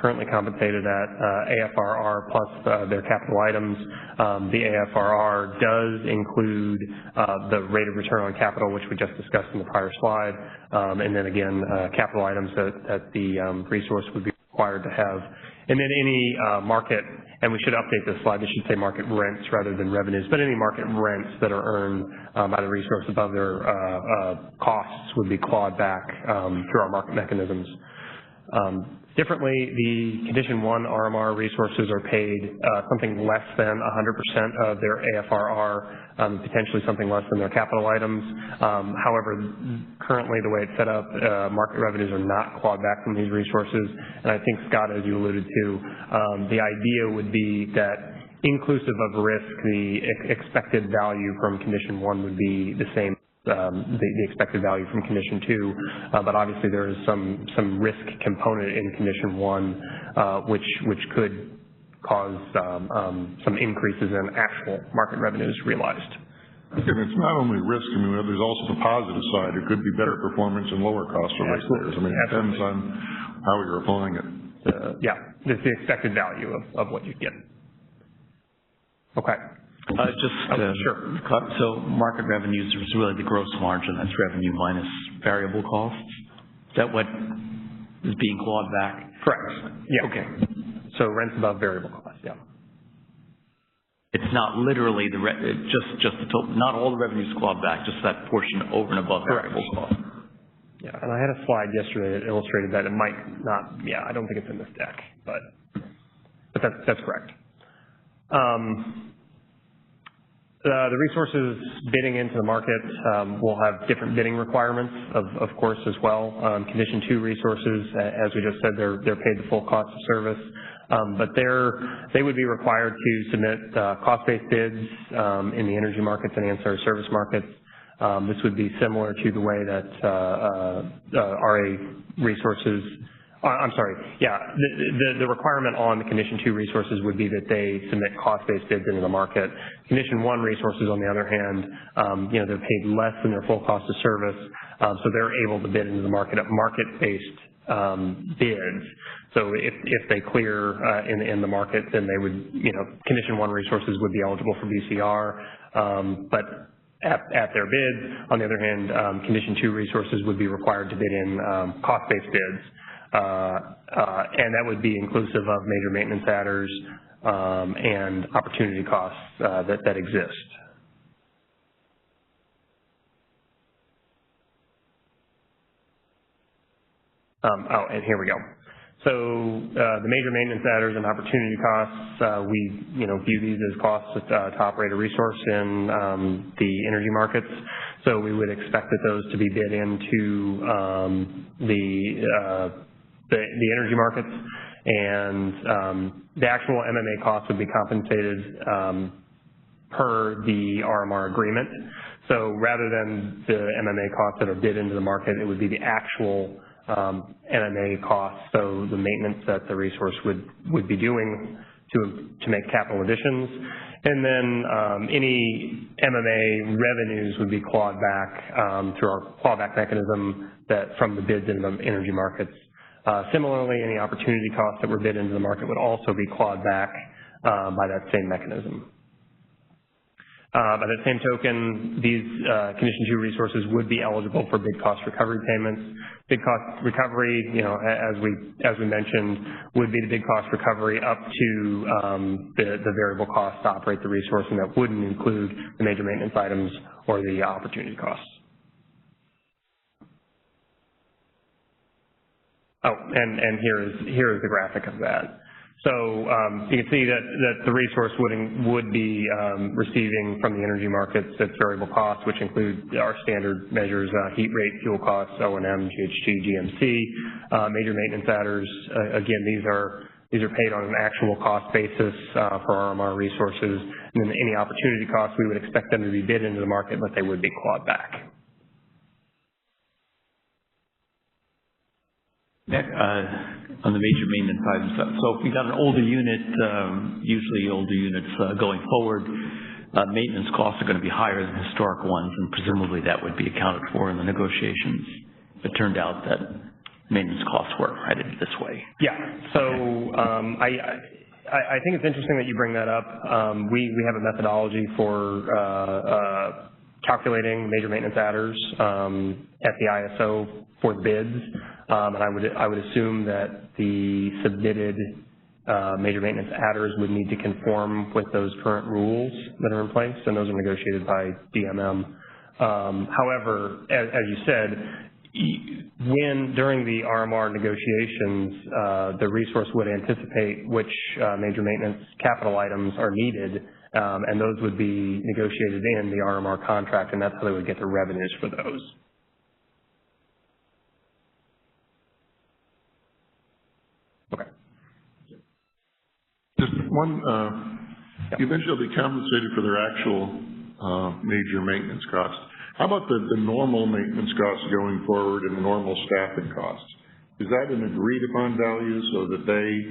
currently compensated at AFRR plus their capital items. The AFRR does include the rate of return on capital, which we just discussed in the prior slide, and then again, capital items that the resource would be required to have. And then any market, and we should update this slide, this should say market rents rather than revenues, but any market rents that are earned by the resource above their costs would be clawed back through our market mechanisms. Differently, the Condition 1 RMR resources are paid something less than 100% of their AFRR, potentially something less than their capital items. However, currently the way it's set up, market revenues are not clawed back from these resources. And I think, Scott, as you alluded to, the idea would be that inclusive of risk, the expected value from condition 1 would be the same, the expected value from condition 2, but obviously there is some risk component in condition 1, which could cause some increases in actual market revenues realized. And it's not only risk, I mean, there's also the positive side. It could be better performance and lower cost for ratepayers. I mean, it depends on how you're applying it. Yeah, it's the expected value of what you get. Okay. Sure. So market revenues is really the gross margin. That's revenue minus variable costs. Is that what is being clawed back? Correct. Yeah. Okay. So rents above variable costs, yeah. It's not literally just the total, not all the revenues clawed back, just that portion over and above variable cost. Yeah, and I had a slide yesterday that illustrated that. It might not, yeah, I don't think it's in this deck, but that's correct. The resources bidding into the market will have different bidding requirements, of course, as well. Condition 2 resources, as we just said, they're paid the full cost of service. But they would be required to submit cost-based bids in the energy markets and ancillary service markets. This would be similar to the way that RA resources, the requirement on the Condition 2 resources would be that they submit cost-based bids into the market. Condition 1 resources, on the other hand, they're paid less than their full cost of service, so they're able to bid into the market at market-based bids. So if they clear in the market, then they would, Condition 1 resources would be eligible for BCR, but at their bid. On the other hand, Condition 2 resources would be required to bid in cost-based bids, and that would be inclusive of major maintenance adders and opportunity costs that exist. And here we go. So the major maintenance adders and opportunity costs, we view these as costs to operate a resource in the energy markets. So we would expect that those to be bid into the energy markets, and the actual MMA costs would be compensated per the RMR agreement. So rather than the MMA costs that are bid into the market, it would be the actual MMA costs, so the maintenance that the resource would be doing to make capital additions. And then any MMA revenues would be clawed back through our clawback mechanism from the bids in the energy markets. Similarly, any opportunity costs that were bid into the market would also be clawed back by that same mechanism. By that same token, these Condition 2 resources would be eligible for bid cost recovery payments. Bid cost recovery, as we mentioned, would be the bid cost recovery up to the variable cost to operate the resource, and that wouldn't include the major maintenance items or the opportunity costs. Oh, and here is the graphic of that. So you can see that the resource would be receiving from the energy markets its variable costs, which include our standard measures, heat rate, fuel costs, O&M, GHG, GMC, major maintenance adders. Again, these are paid on an actual cost basis for RMR resources. And then any opportunity costs, we would expect them to be bid into the market, but they would be clawed back. On the major maintenance items. So if we got an older unit, usually older units going forward, maintenance costs are going to be higher than historic ones, and presumably that would be accounted for in the negotiations. It turned out that maintenance costs were headed this way. Yeah. So I think it's interesting that you bring that up. We have a methodology for calculating major maintenance adders at the ISO for the bids, and I would assume that the submitted major maintenance adders would need to conform with those current rules that are in place, and those are negotiated by DMM. However, as you said, during the RMR negotiations, the resource would anticipate which major maintenance capital items are needed, and those would be negotiated in the RMR contract, and that's how they would get the revenues for those. Okay. Just one You mentioned they'll be compensated for their actual major maintenance costs. How about the normal maintenance costs going forward and the normal staffing costs? Is that an agreed upon value so that they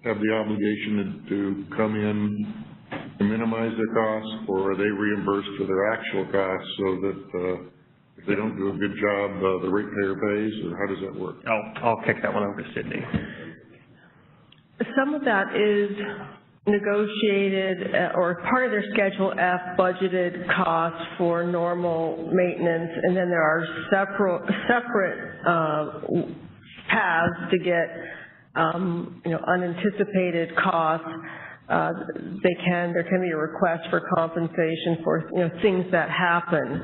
have the obligation to come in to minimize their costs, or are they reimbursed for their actual costs so that if they don't do a good job, the ratepayer pays, or how does that work? I'll kick that one over to Sydney. Some of that is negotiated or part of their Schedule F budgeted costs for normal maintenance, and then there are separate paths to get unanticipated costs. There can be a request for compensation for things that happen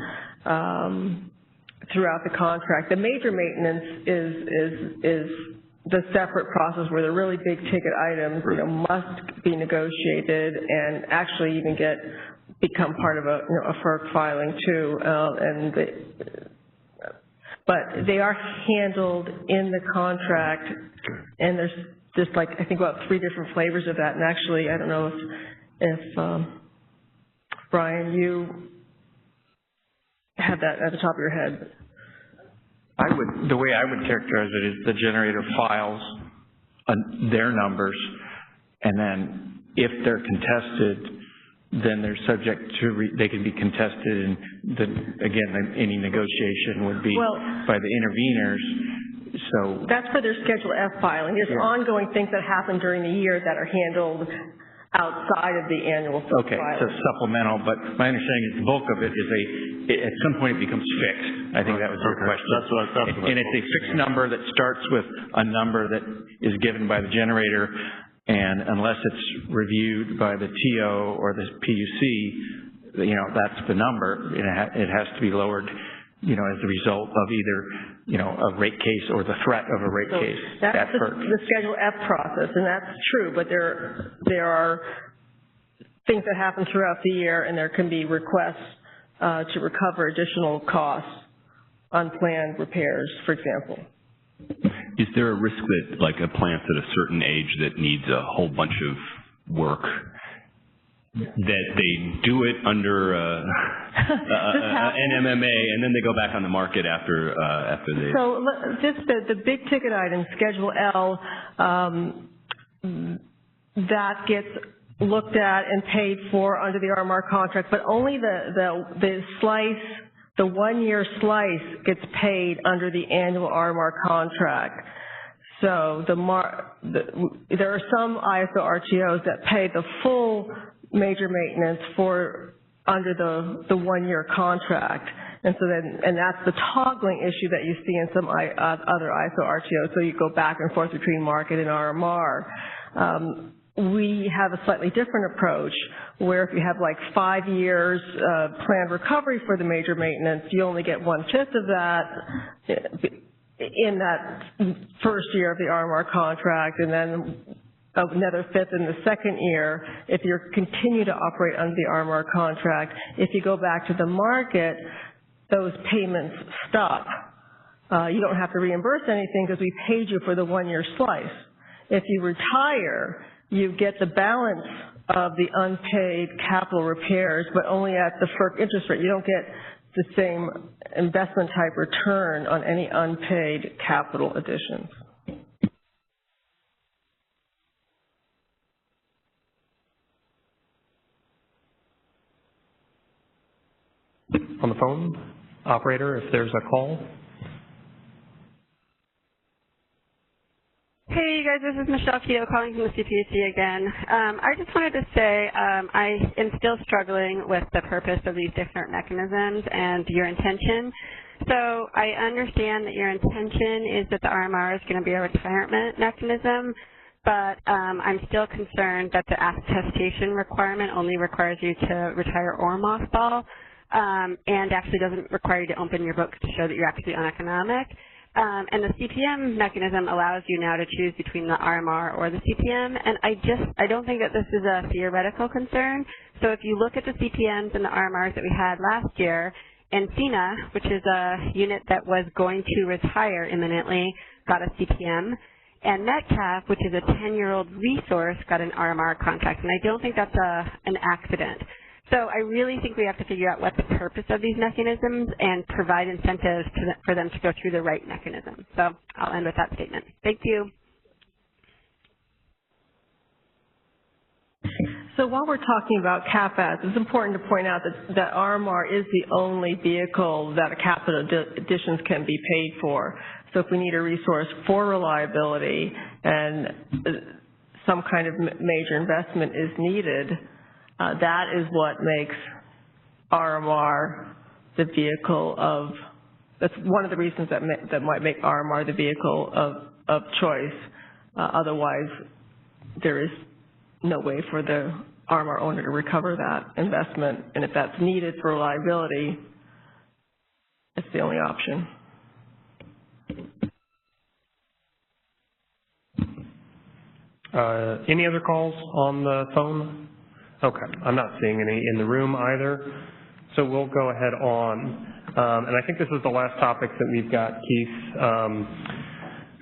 throughout the contract. The major maintenance is the separate process where the really big ticket items must be negotiated and actually even become part of a FERC filing too. But they are handled in the contract, and there's just I think about 3 different flavors of that. And actually, I don't know if Brian, you have that at the top of your head. The way I would characterize it is the generator files their numbers, and then if they're contested, then they're subject to, they can be contested, and then, again, any negotiation would be by the interveners. So that's for their Schedule F filing. There's ongoing things that happen during the year that are handled outside of the annual filing. Okay, so supplemental, but my understanding is the bulk of it is at some point it becomes fixed. I think that was your question. That's what and it's a fixed number that starts with a number that is given by the generator, and unless it's reviewed by the TO or the PUC, that's the number. It has to be lowered, as a result of either, a rate case or the threat of a rate case. That's the Schedule F process, and that's true, but there are things that happen throughout the year, and there can be requests to recover additional costs, unplanned repairs, for example. Is there a risk that, like, a plant's at a certain age that needs a whole bunch of work, that they do it under an MMA and then they go back on the market after they... So just the big ticket item, Schedule L, that gets looked at and paid for under the RMR contract, but only the slice, the 1-year slice gets paid under the annual RMR contract. So there are some ISO RTOs that pay the full major maintenance under the 1-year contract. And so that's the toggling issue that you see in some other ISO RTOs. So you go back and forth between market and RMR. We have a slightly different approach where if you have 5 years planned recovery for the major maintenance, you only get 1/5 of that in that first year of the RMR contract, and then another 1/5 in the second year if you continue to operate under the RMR contract. If you go back to the market, those payments stop. You don't have to reimburse anything because we paid you for the 1-year slice. If you retire, you get the balance of the unpaid capital repairs, but only at the FERC interest rate. You don't get the same investment type return on any unpaid capital additions. On the phone, operator, if there's a call. Hey, you guys, this is Michelle Keto calling from the CPUC again. I just wanted to say I am still struggling with the purpose of these different mechanisms and your intention. So I understand that your intention is that the RMR is going to be a retirement mechanism, but I'm still concerned that the attestation requirement only requires you to retire or mothball, and actually doesn't require you to open your books to show that you're actually uneconomic. And the CPM mechanism allows you now to choose between the RMR or the CPM, and I don't think that this is a theoretical concern. So if you look at the CPMs and the RMRs that we had last year, Encina, which is a unit that was going to retire imminently, got a CPM, And Metcalf, which is a 10-year-old resource, got an RMR contract, and I don't think that's an accident. So I really think we have to figure out what the purpose of these mechanisms and provide incentives for them to go through the right mechanism. So I'll end with that statement. Thank you. So while we're talking about CAPAS, it's important to point out that RMR is the only vehicle that capital additions can be paid for. So if we need a resource for reliability and some kind of major investment is needed, that is what makes RMR the vehicle of, that's one of the reasons that might make RMR the vehicle of choice. Otherwise, there is no way for the RMR owner to recover that investment, and if that's needed for reliability, it's the only option. Any other calls on the phone? Okay, I'm not seeing any in the room either, so we'll go ahead on. And I think this is the last topic that we've got, Keith.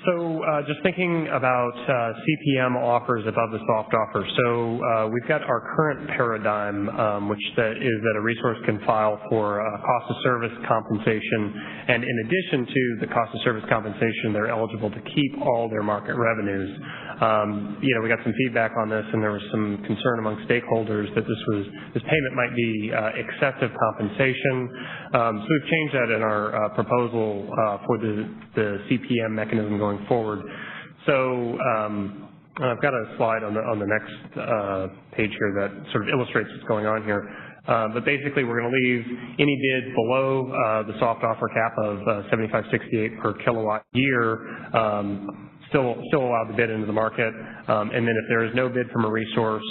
So just thinking about CPM offers above the soft offer. So we've got our current paradigm, which is that a resource can file for cost of service compensation, and in addition to the cost of service compensation, they're eligible to keep all their market revenues. We got some feedback on this, and there was some concern among stakeholders that this payment might be excessive compensation. So we've changed that in our proposal for the CPM mechanism going forward. So I've got a slide on the next page here that sort of illustrates what's going on here. But basically, we're going to leave any bid below the soft offer cap of $75.68 per kilowatt year still allowed to bid into the market. And then if there is no bid from a resource,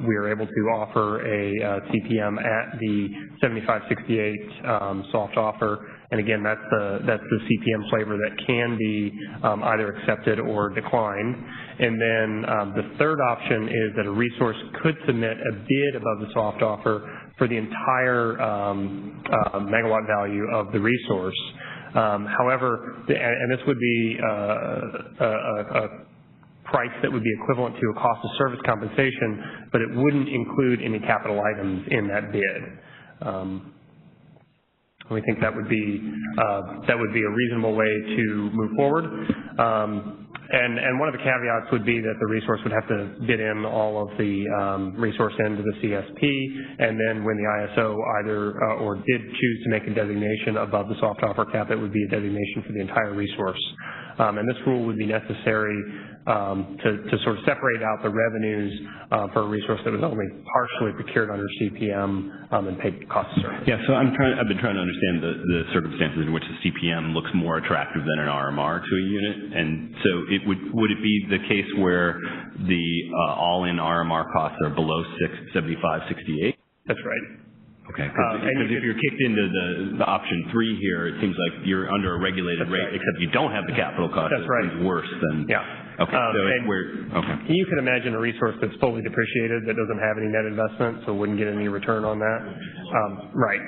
we are able to offer a CPM at the $75.68 soft offer. And again, that's the CPM flavor that can be either accepted or declined. And then the third option is that a resource could submit a bid above the soft offer for the entire megawatt value of the resource. However, and this would be a price that would be equivalent to a cost of service compensation, but it wouldn't include any capital items in that bid. We think that would be a reasonable way to move forward. And one of the caveats would be that the resource would have to bid in all of the resource into the CSP, and then when the ISO either or did choose to make a designation above the soft offer cap, it would be a designation for the entire resource. And this rule would be necessary to sort of separate out the revenues for a resource that was only partially procured under CPM and paid cost of service. Yeah, so I've been trying to understand the circumstances in which the CPM looks more attractive than an RMR to a unit, and so would it be the case where the all-in RMR costs are below $75.68? That's right. Okay, because if you're kicked into the option 3 here, it seems like you're under a regulated rate, except you don't have the capital cost. That's right. It's worse than. Yeah. Okay. Okay. You can imagine a resource that's fully depreciated that doesn't have any net investment, so wouldn't get any return on that. Right.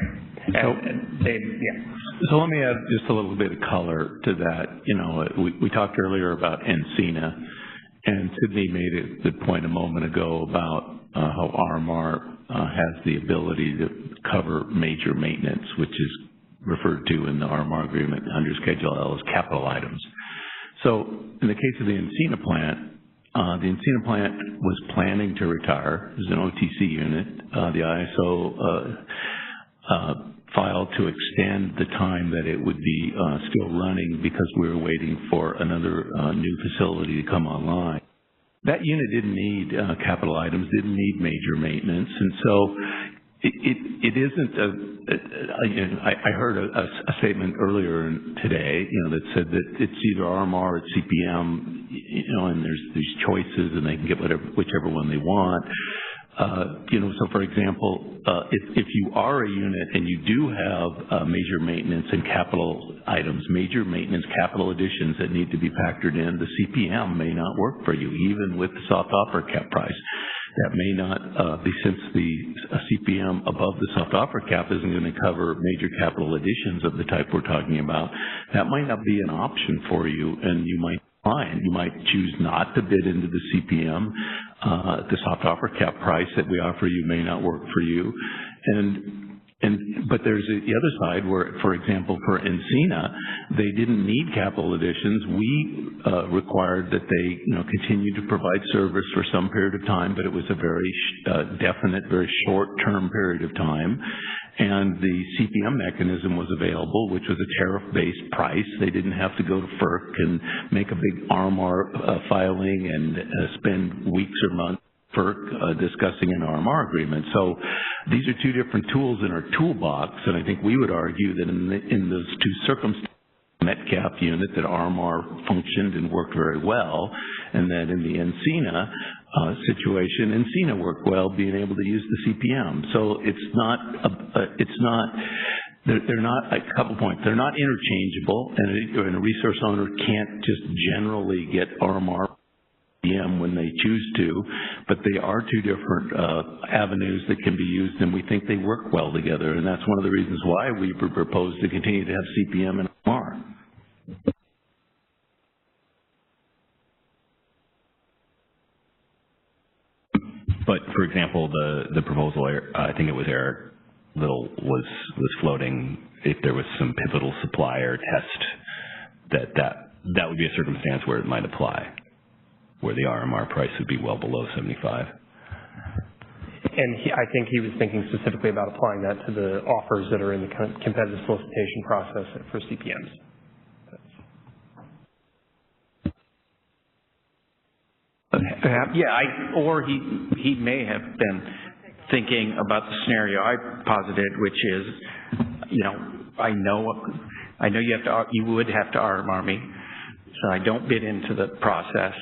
So let me add just a little bit of color to that. We talked earlier about Encina, and Sydney made a good point a moment ago about how RMR has the ability to cover major maintenance, which is referred to in the RMR agreement under Schedule L as capital items. So in the case of the Encina plant was planning to retire. It was an OTC unit. The ISO filed to extend the time that it would be still running because we were waiting for another new facility to come online. That unit didn't need capital items, didn't need major maintenance, and so it isn't I heard a statement earlier today, that said that it's either RMR or it's CPM, and there's these choices and they can get whichever one they want. So for example, if you are a unit and you do have major maintenance and capital items, major maintenance capital additions that need to be factored in, the CPM may not work for you, even with the soft offer cap price. That may not be, since the CPM above the soft offer cap isn't going to cover major capital additions of the type we're talking about, that might not be an option for you, and you might fine. You might choose not to bid into the CPM. The soft offer cap price that we offer you may not work for you. But there's the other side where, for example, for Encina, they didn't need capital additions. We required that they, continue to provide service for some period of time, but it was a very definite, very short-term period of time. And the CPM mechanism was available, which was a tariff-based price. They didn't have to go to FERC and make a big RMR filing and spend weeks or months FERC discussing an RMR agreement. So these are two different tools in our toolbox, and I think we would argue that in those two circumstances, Metcalf unit, that RMR functioned and worked very well, and that in the Encina situation, Encina worked well being able to use the CPM. So they're not, a couple points, they're not interchangeable, and a resource owner can't just generally get RMR when they choose to, but they are two different avenues that can be used, and we think they work well together, and that's one of the reasons why we propose to continue to have CPM and RMR. But for example, the proposal, I think it was Eric Little was floating, if there was some pivotal supplier test, that would be a circumstance where it might apply, where the RMR price would be well below 75. And I think he was thinking specifically about applying that to the offers that are in the competitive solicitation process for CPMs. Or he may have been thinking about the scenario I posited, which is, I know you would have to RMR me, so I don't bid into the process.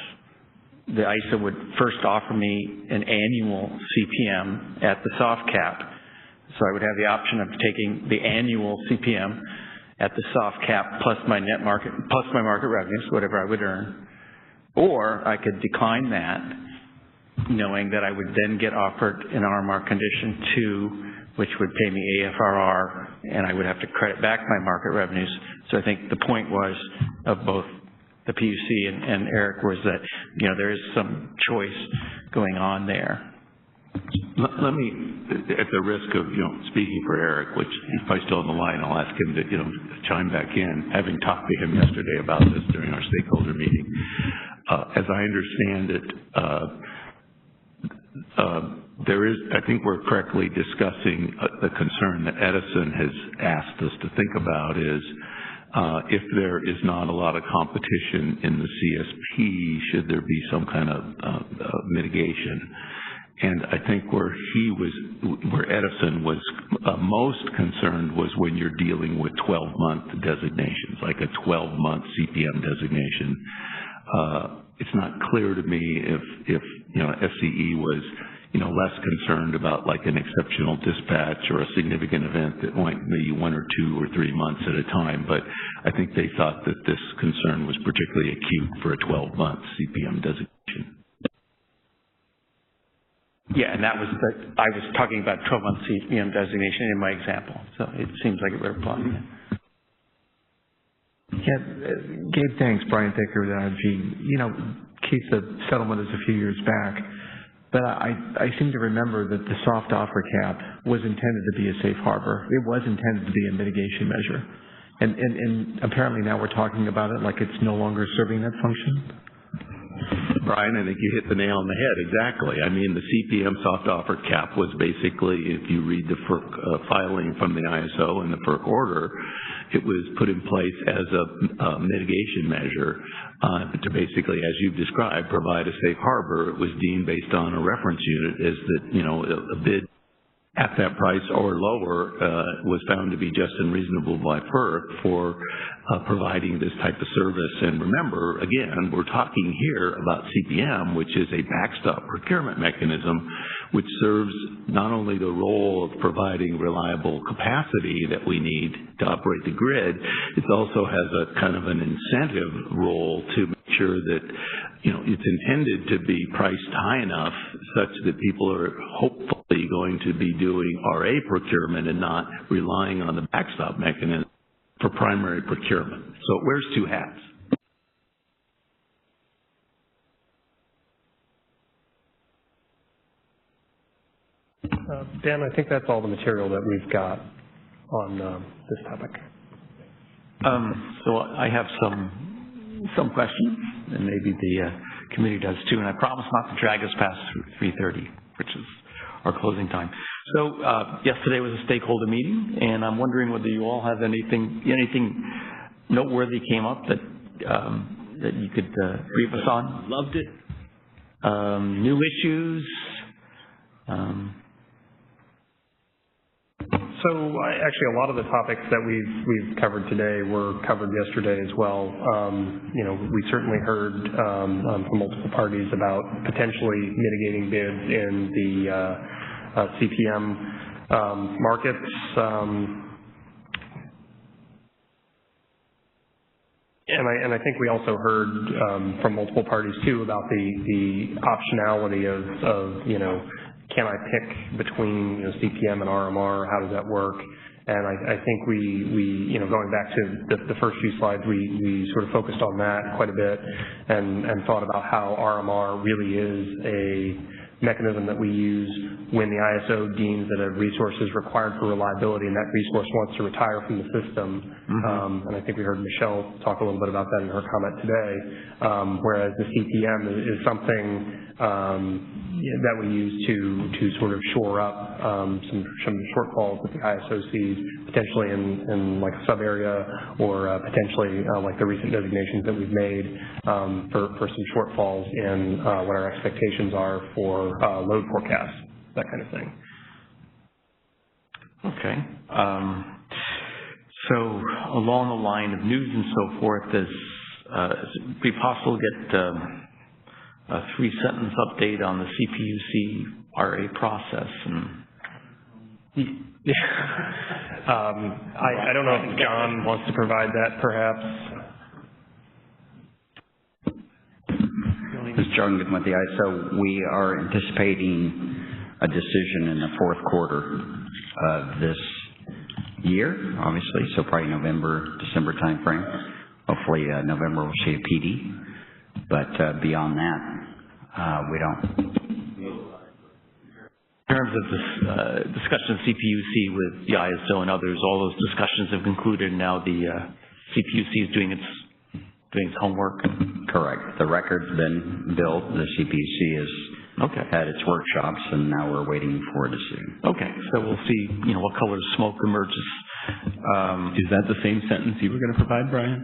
The ISO would first offer me an annual CPM at the soft cap, so I would have the option of taking the annual CPM at the soft cap plus my net market, plus my market revenues, whatever I would earn. Or I could decline that, knowing that I would then get offered an RMR condition 2, which would pay me AFRR, and I would have to credit back my market revenues. So I think the point was of both the PUC and Eric was that, there is some choice going on there. Let me, at the risk of, speaking for Eric, which he's probably still on the line, I'll ask him to, chime back in, having talked to him yesterday about this during our stakeholder meeting. As I understand it, I think we're correctly discussing the concern that Edison has asked us to think about is, if there is not a lot of competition in the CSP, should there be some kind of mitigation? And I think where Edison was most concerned was when you're dealing with 12-month designations, like a 12-month CPM designation. It's not clear to me if SCE was less concerned about like an exceptional dispatch or a significant event that might be 1 or 2 or 3 months at a time, but I think they thought that this concern was particularly acute for a 12-month CPM designation. Yeah, and I was talking about 12-month CPM designation in my example, so it seems like it would apply. Yeah, Gabe, thanks. Brian Thaker with IRG. Keith, the settlement is a few years back, but I seem to remember that the soft offer cap was intended to be a safe harbor. It was intended to be a mitigation measure. And apparently now we're talking about it like it's no longer serving that function. Brian, I think you hit the nail on the head, exactly. I mean, the CPM soft offer cap was basically, if you read the FERC filing from the ISO and the FERC order, it was put in place as a mitigation measure to basically, as you've described, provide a safe harbor. It was deemed based on a reference unit as that, a bid at that price or lower was found to be just and reasonable by FERC for providing this type of service. And remember, again, we're talking here about CPM, which is a backstop procurement mechanism, which serves not only the role of providing reliable capacity that we need to operate the grid, it also has a kind of an incentive role to make sure that, it's intended to be priced high enough such that people are hopefully going to be doing RA procurement and not relying on the backstop mechanism for primary procurement. So it wears two hats. Dan, I think that's all the material that we've got on this topic. So I have some questions, and maybe the committee does too, and I promise not to drag us past 3:30, which is our closing time. So yesterday was a stakeholder meeting, and I'm wondering whether you all have anything noteworthy came up that you could brief us on. Loved it. New issues. So actually, a lot of the topics that we've covered today were covered yesterday as well. We certainly heard from multiple parties about potentially mitigating bids in the CPM markets. And I think we also heard from multiple parties too about the optionality of can I pick between CPM and RMR? How does that work? And I think we going back to the first few slides, we sort of focused on that quite a bit and thought about how RMR really is a mechanism that we use when the ISO deems that a resource is required for reliability and that resource wants to retire from the system. And I think we heard Michelle talk a little bit about that in her comment today, whereas the CPM is something that we use to sort of shore up some shortfalls that the ISO sees potentially in like a sub area or potentially like the recent designations that we've made for some shortfalls in what our expectations are for load forecasts, that kind of thing. Okay. So along the line of news and so forth, is it be possible to get a 3-sentence update on the CPUC RA process? I don't know if John wants to provide that, perhaps. This is John Goodman with the ISO. We are anticipating a decision in the fourth quarter of this year, obviously, so probably November, December timeframe. Hopefully November we'll see a PD, but beyond that, we don't. In terms of this discussion of CPUC with the ISO and others, all those discussions have concluded. Now the CPUC is doing its homework. Correct. The record's been built. The CPUC has had its workshops, and now we're waiting for a decision. Okay, so we'll see, what color of smoke emerges. Is that the same sentence you were going to provide, Brian?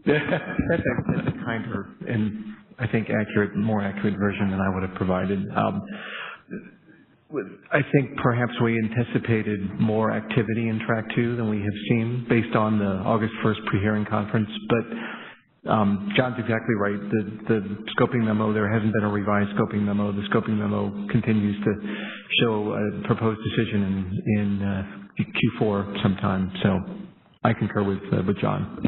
That's a kinder and I think more accurate version than I would have provided. I think perhaps we anticipated more activity in Track 2 than we have seen based on the August 1st pre-hearing conference, but John's exactly right. The scoping memo, there hasn't been a revised scoping memo. The scoping memo continues to show a proposed decision in Q4 sometime, so I concur with John.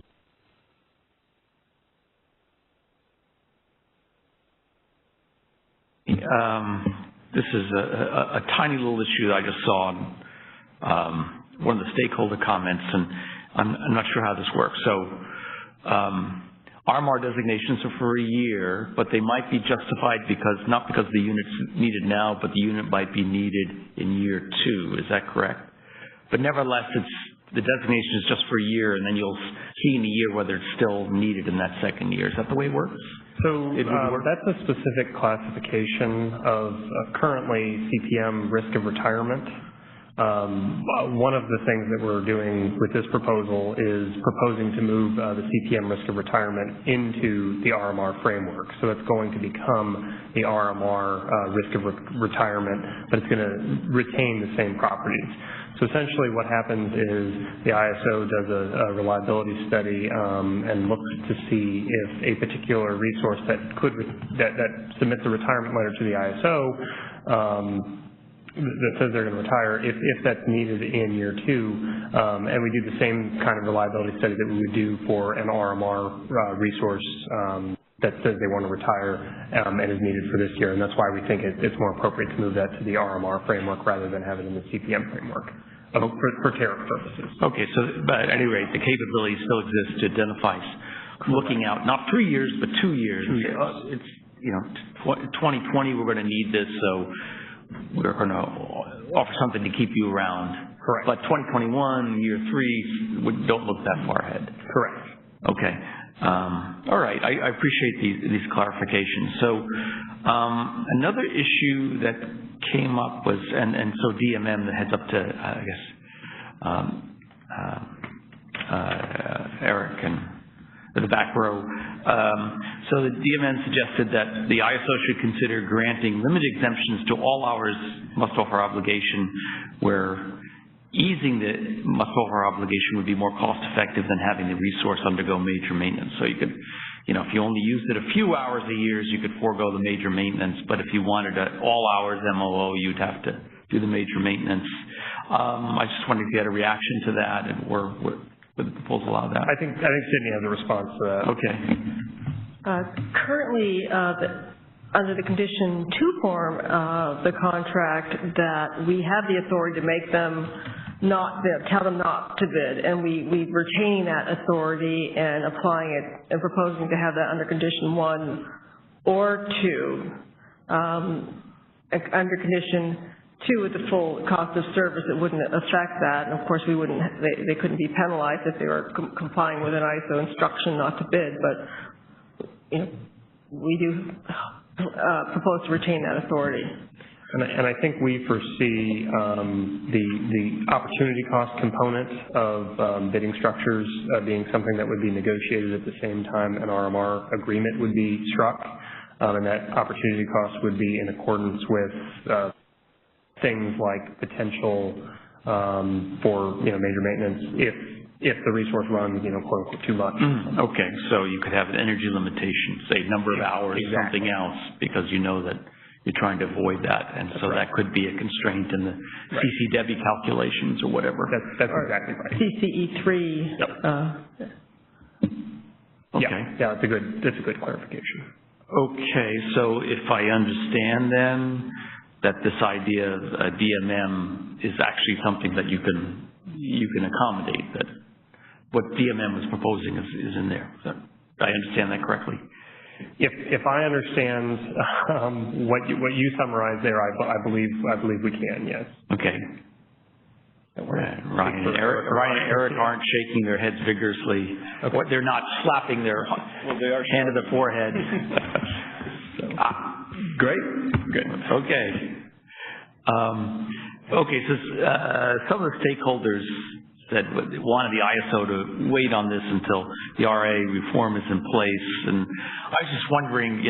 This is a tiny little issue that I just saw on one of the stakeholder comments, and I'm not sure how this works. So RMR designations are for a year, but they might be justified not because the unit's needed now, but the unit might be needed in year 2. Is that correct? But nevertheless, the designation is just for a year, and then you'll see in a year whether it's still needed in that second year. Is that the way it works? So that's a specific classification of currently CPM risk of retirement. One of the things that we're doing with this proposal is proposing to move the CPM risk of retirement into the RMR framework. So it's going to become the RMR risk of retirement, but it's going to retain the same properties. So essentially what happens is the ISO does a reliability study and looks to see if a particular resource that submits a retirement letter to the ISO that says they're going to retire, if that's needed in year 2, and we do the same kind of reliability study that we would do for an RMR resource that says they want to retire and is needed for this year, and that's why we think it's more appropriate to move that to the RMR framework rather than have it in the CPM framework for tariff purposes. Okay, so but at any rate, the capability still exists to identify looking out, not 3 years, but 2 years. 2 years. It's 2020 we're going to need this, so we're going to offer something to keep you around. Correct. But 2021, year 3, don't look that far ahead. Correct. Okay. All right. I appreciate these clarifications. So another issue that came up was, and so DMM that heads up to, I guess, Eric and the back row. So the DMM suggested that the ISO should consider granting limited exemptions to all hours must-offer obligation, where easing the must-offer obligation would be more cost-effective than having the resource undergo major maintenance. So you could, if you only used it a few hours a year, you could forego the major maintenance. But if you wanted it all hours MOO, you'd have to do the major maintenance. I just wondered if you had a reaction to that, and would the proposal allow that? I think Sydney has a response to that. Okay. Currently, under the Condition 2 form of the contract, that we have the authority to make them tell them not to bid, and we retain that authority and applying it and proposing to have that under Condition 1 or 2. Under Condition 2, with the full cost of service, it wouldn't affect that, and of course they couldn't be penalized if they were complying with an ISO instruction not to bid, but we do propose to retain that authority. And I think we foresee the opportunity cost component of bidding structures being something that would be negotiated at the same time an RMR agreement would be struck, and that opportunity cost would be in accordance with things like potential for major maintenance if the resource runs quote unquote too much. Okay, so you could have an energy limitation, say number of hours, exactly. Something else, because you know that you're trying to avoid that, and that's so right. That could be a constraint in the right. CCW calculations or whatever. That's exactly right. CCE3. Yep. Okay. Yeah, that's a good clarification. Okay, so if I understand then that this idea of DMM is actually something that you can accommodate, that what DMM was proposing is in there. I understand that correctly? If I understand what you summarized there, I believe we can, yes. Okay. Ryan and Eric aren't shaking their heads vigorously. Okay. They're not slapping their hand to the forehead. Great. Good. Okay. Okay, so some of the stakeholders said wanted the ISO to wait on this until the RA reform is in place, and I was just wondering,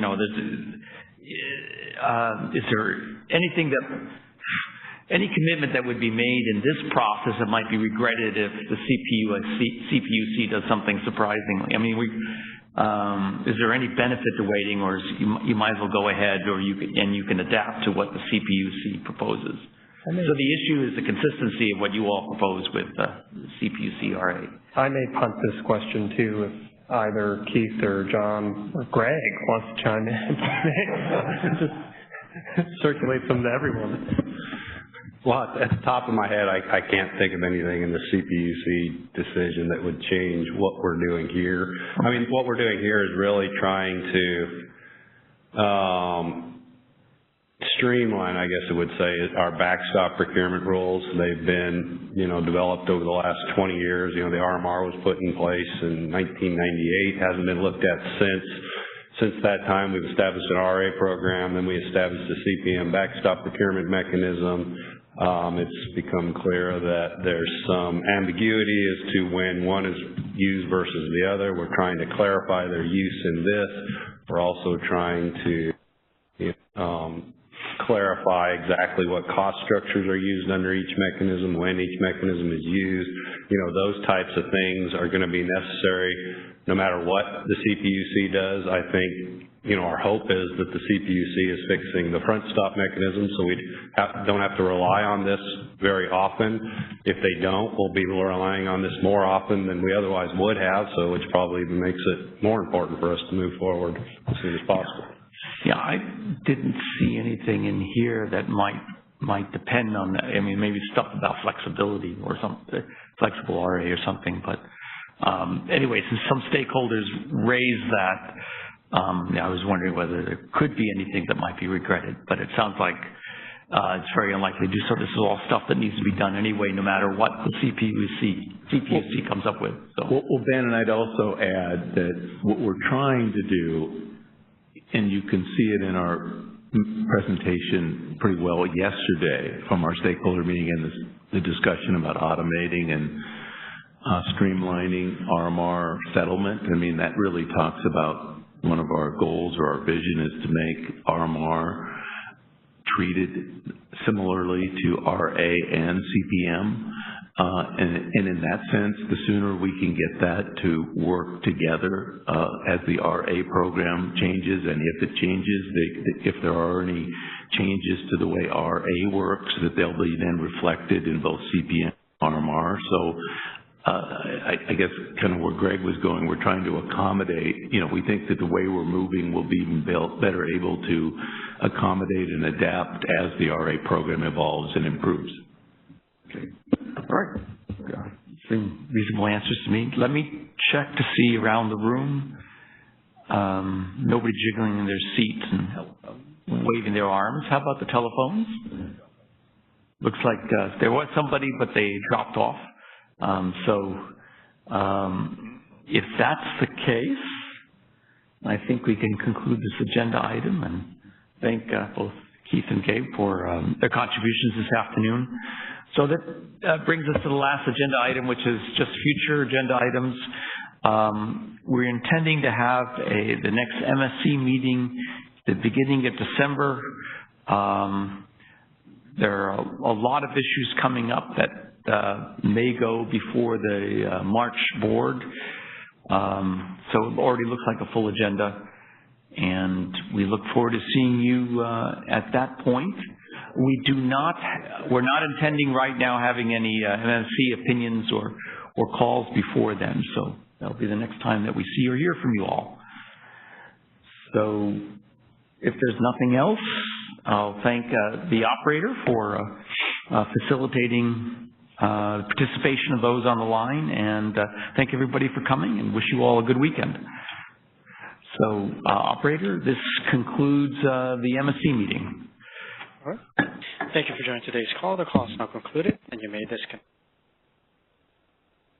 is there any commitment that would be made in this process that might be regretted if the CPUC does something surprisingly? I mean, is there any benefit to waiting, or you might as well go ahead, or you can adapt to what the CPUC proposes? So the issue is the consistency of what you all propose with CPUC-RA. I may punt this question too if either Keith or John or Greg wants to chime in. Just circulate them to everyone. Well, at the top of my head, I can't think of anything in the CPUC decision that would change what we're doing here. I mean, what we're doing here is really trying to streamline, I guess it would say, our backstop procurement rules. They've been, developed over the last 20 years. The RMR was put in place in 1998, hasn't been looked at since. Since that time, we've established an RA program, then we established the CPM backstop procurement mechanism. It's become clear that there's some ambiguity as to when one is used versus the other. We're trying to clarify their use in this. We're also trying to clarify exactly what cost structures are used under each mechanism, when each mechanism is used. Those types of things are going to be necessary no matter what the CPUC does. I think, our hope is that the CPUC is fixing the front stop mechanism so we don't have to rely on this very often. If they don't, we'll be relying on this more often than we otherwise would have, so which probably even makes it more important for us to move forward as soon as possible. Yeah, I didn't see anything in here that might depend on that. I mean, maybe stuff about flexibility or something, flexible RA or something. But anyway, since some stakeholders raised that, I was wondering whether there could be anything that might be regretted. But it sounds like it's very unlikely to do so. This is all stuff that needs to be done anyway, no matter what the CPUC comes up with. So. Well, Ben, and I'd also add that what we're trying to do, and you can see it in our presentation pretty well yesterday from our stakeholder meeting and the discussion about automating and streamlining RMR settlement. I mean, that really talks about one of our goals or our vision is to make RMR treated similarly to RA and CPM. And in that sense, the sooner we can get that to work together as the RA program changes, and if it changes, if there are any changes to the way RA works, that they'll be then reflected in both CPM and RMR. So I guess kind of where Greg was going, we're trying to accommodate, we think that the way we're moving will be better able to accommodate and adapt as the RA program evolves and improves. Okay. All right. Seem reasonable answers to me. Let me check to see around the room. Nobody jiggling in their seats and waving their arms. How about the telephones? Looks like there was somebody, but they dropped off. If that's the case, I think we can conclude this agenda item and thank both Keith and Gabe for their contributions this afternoon. So that brings us to the last agenda item, which is just future agenda items. We're intending to have the next MSC meeting the beginning of December. There are a lot of issues coming up that may go before the March board. So it already looks like a full agenda, and we look forward to seeing you at that point. We're not intending right now having any MMC opinions or calls before then, so that'll be the next time that we see or hear from you all. So if there's nothing else, I'll thank the operator for facilitating participation of those on the line, and thank everybody for coming, and wish you all a good weekend. So, operator, this concludes the MSC meeting. All right. Thank you for joining today's call. The call is now concluded, and you may disconnect.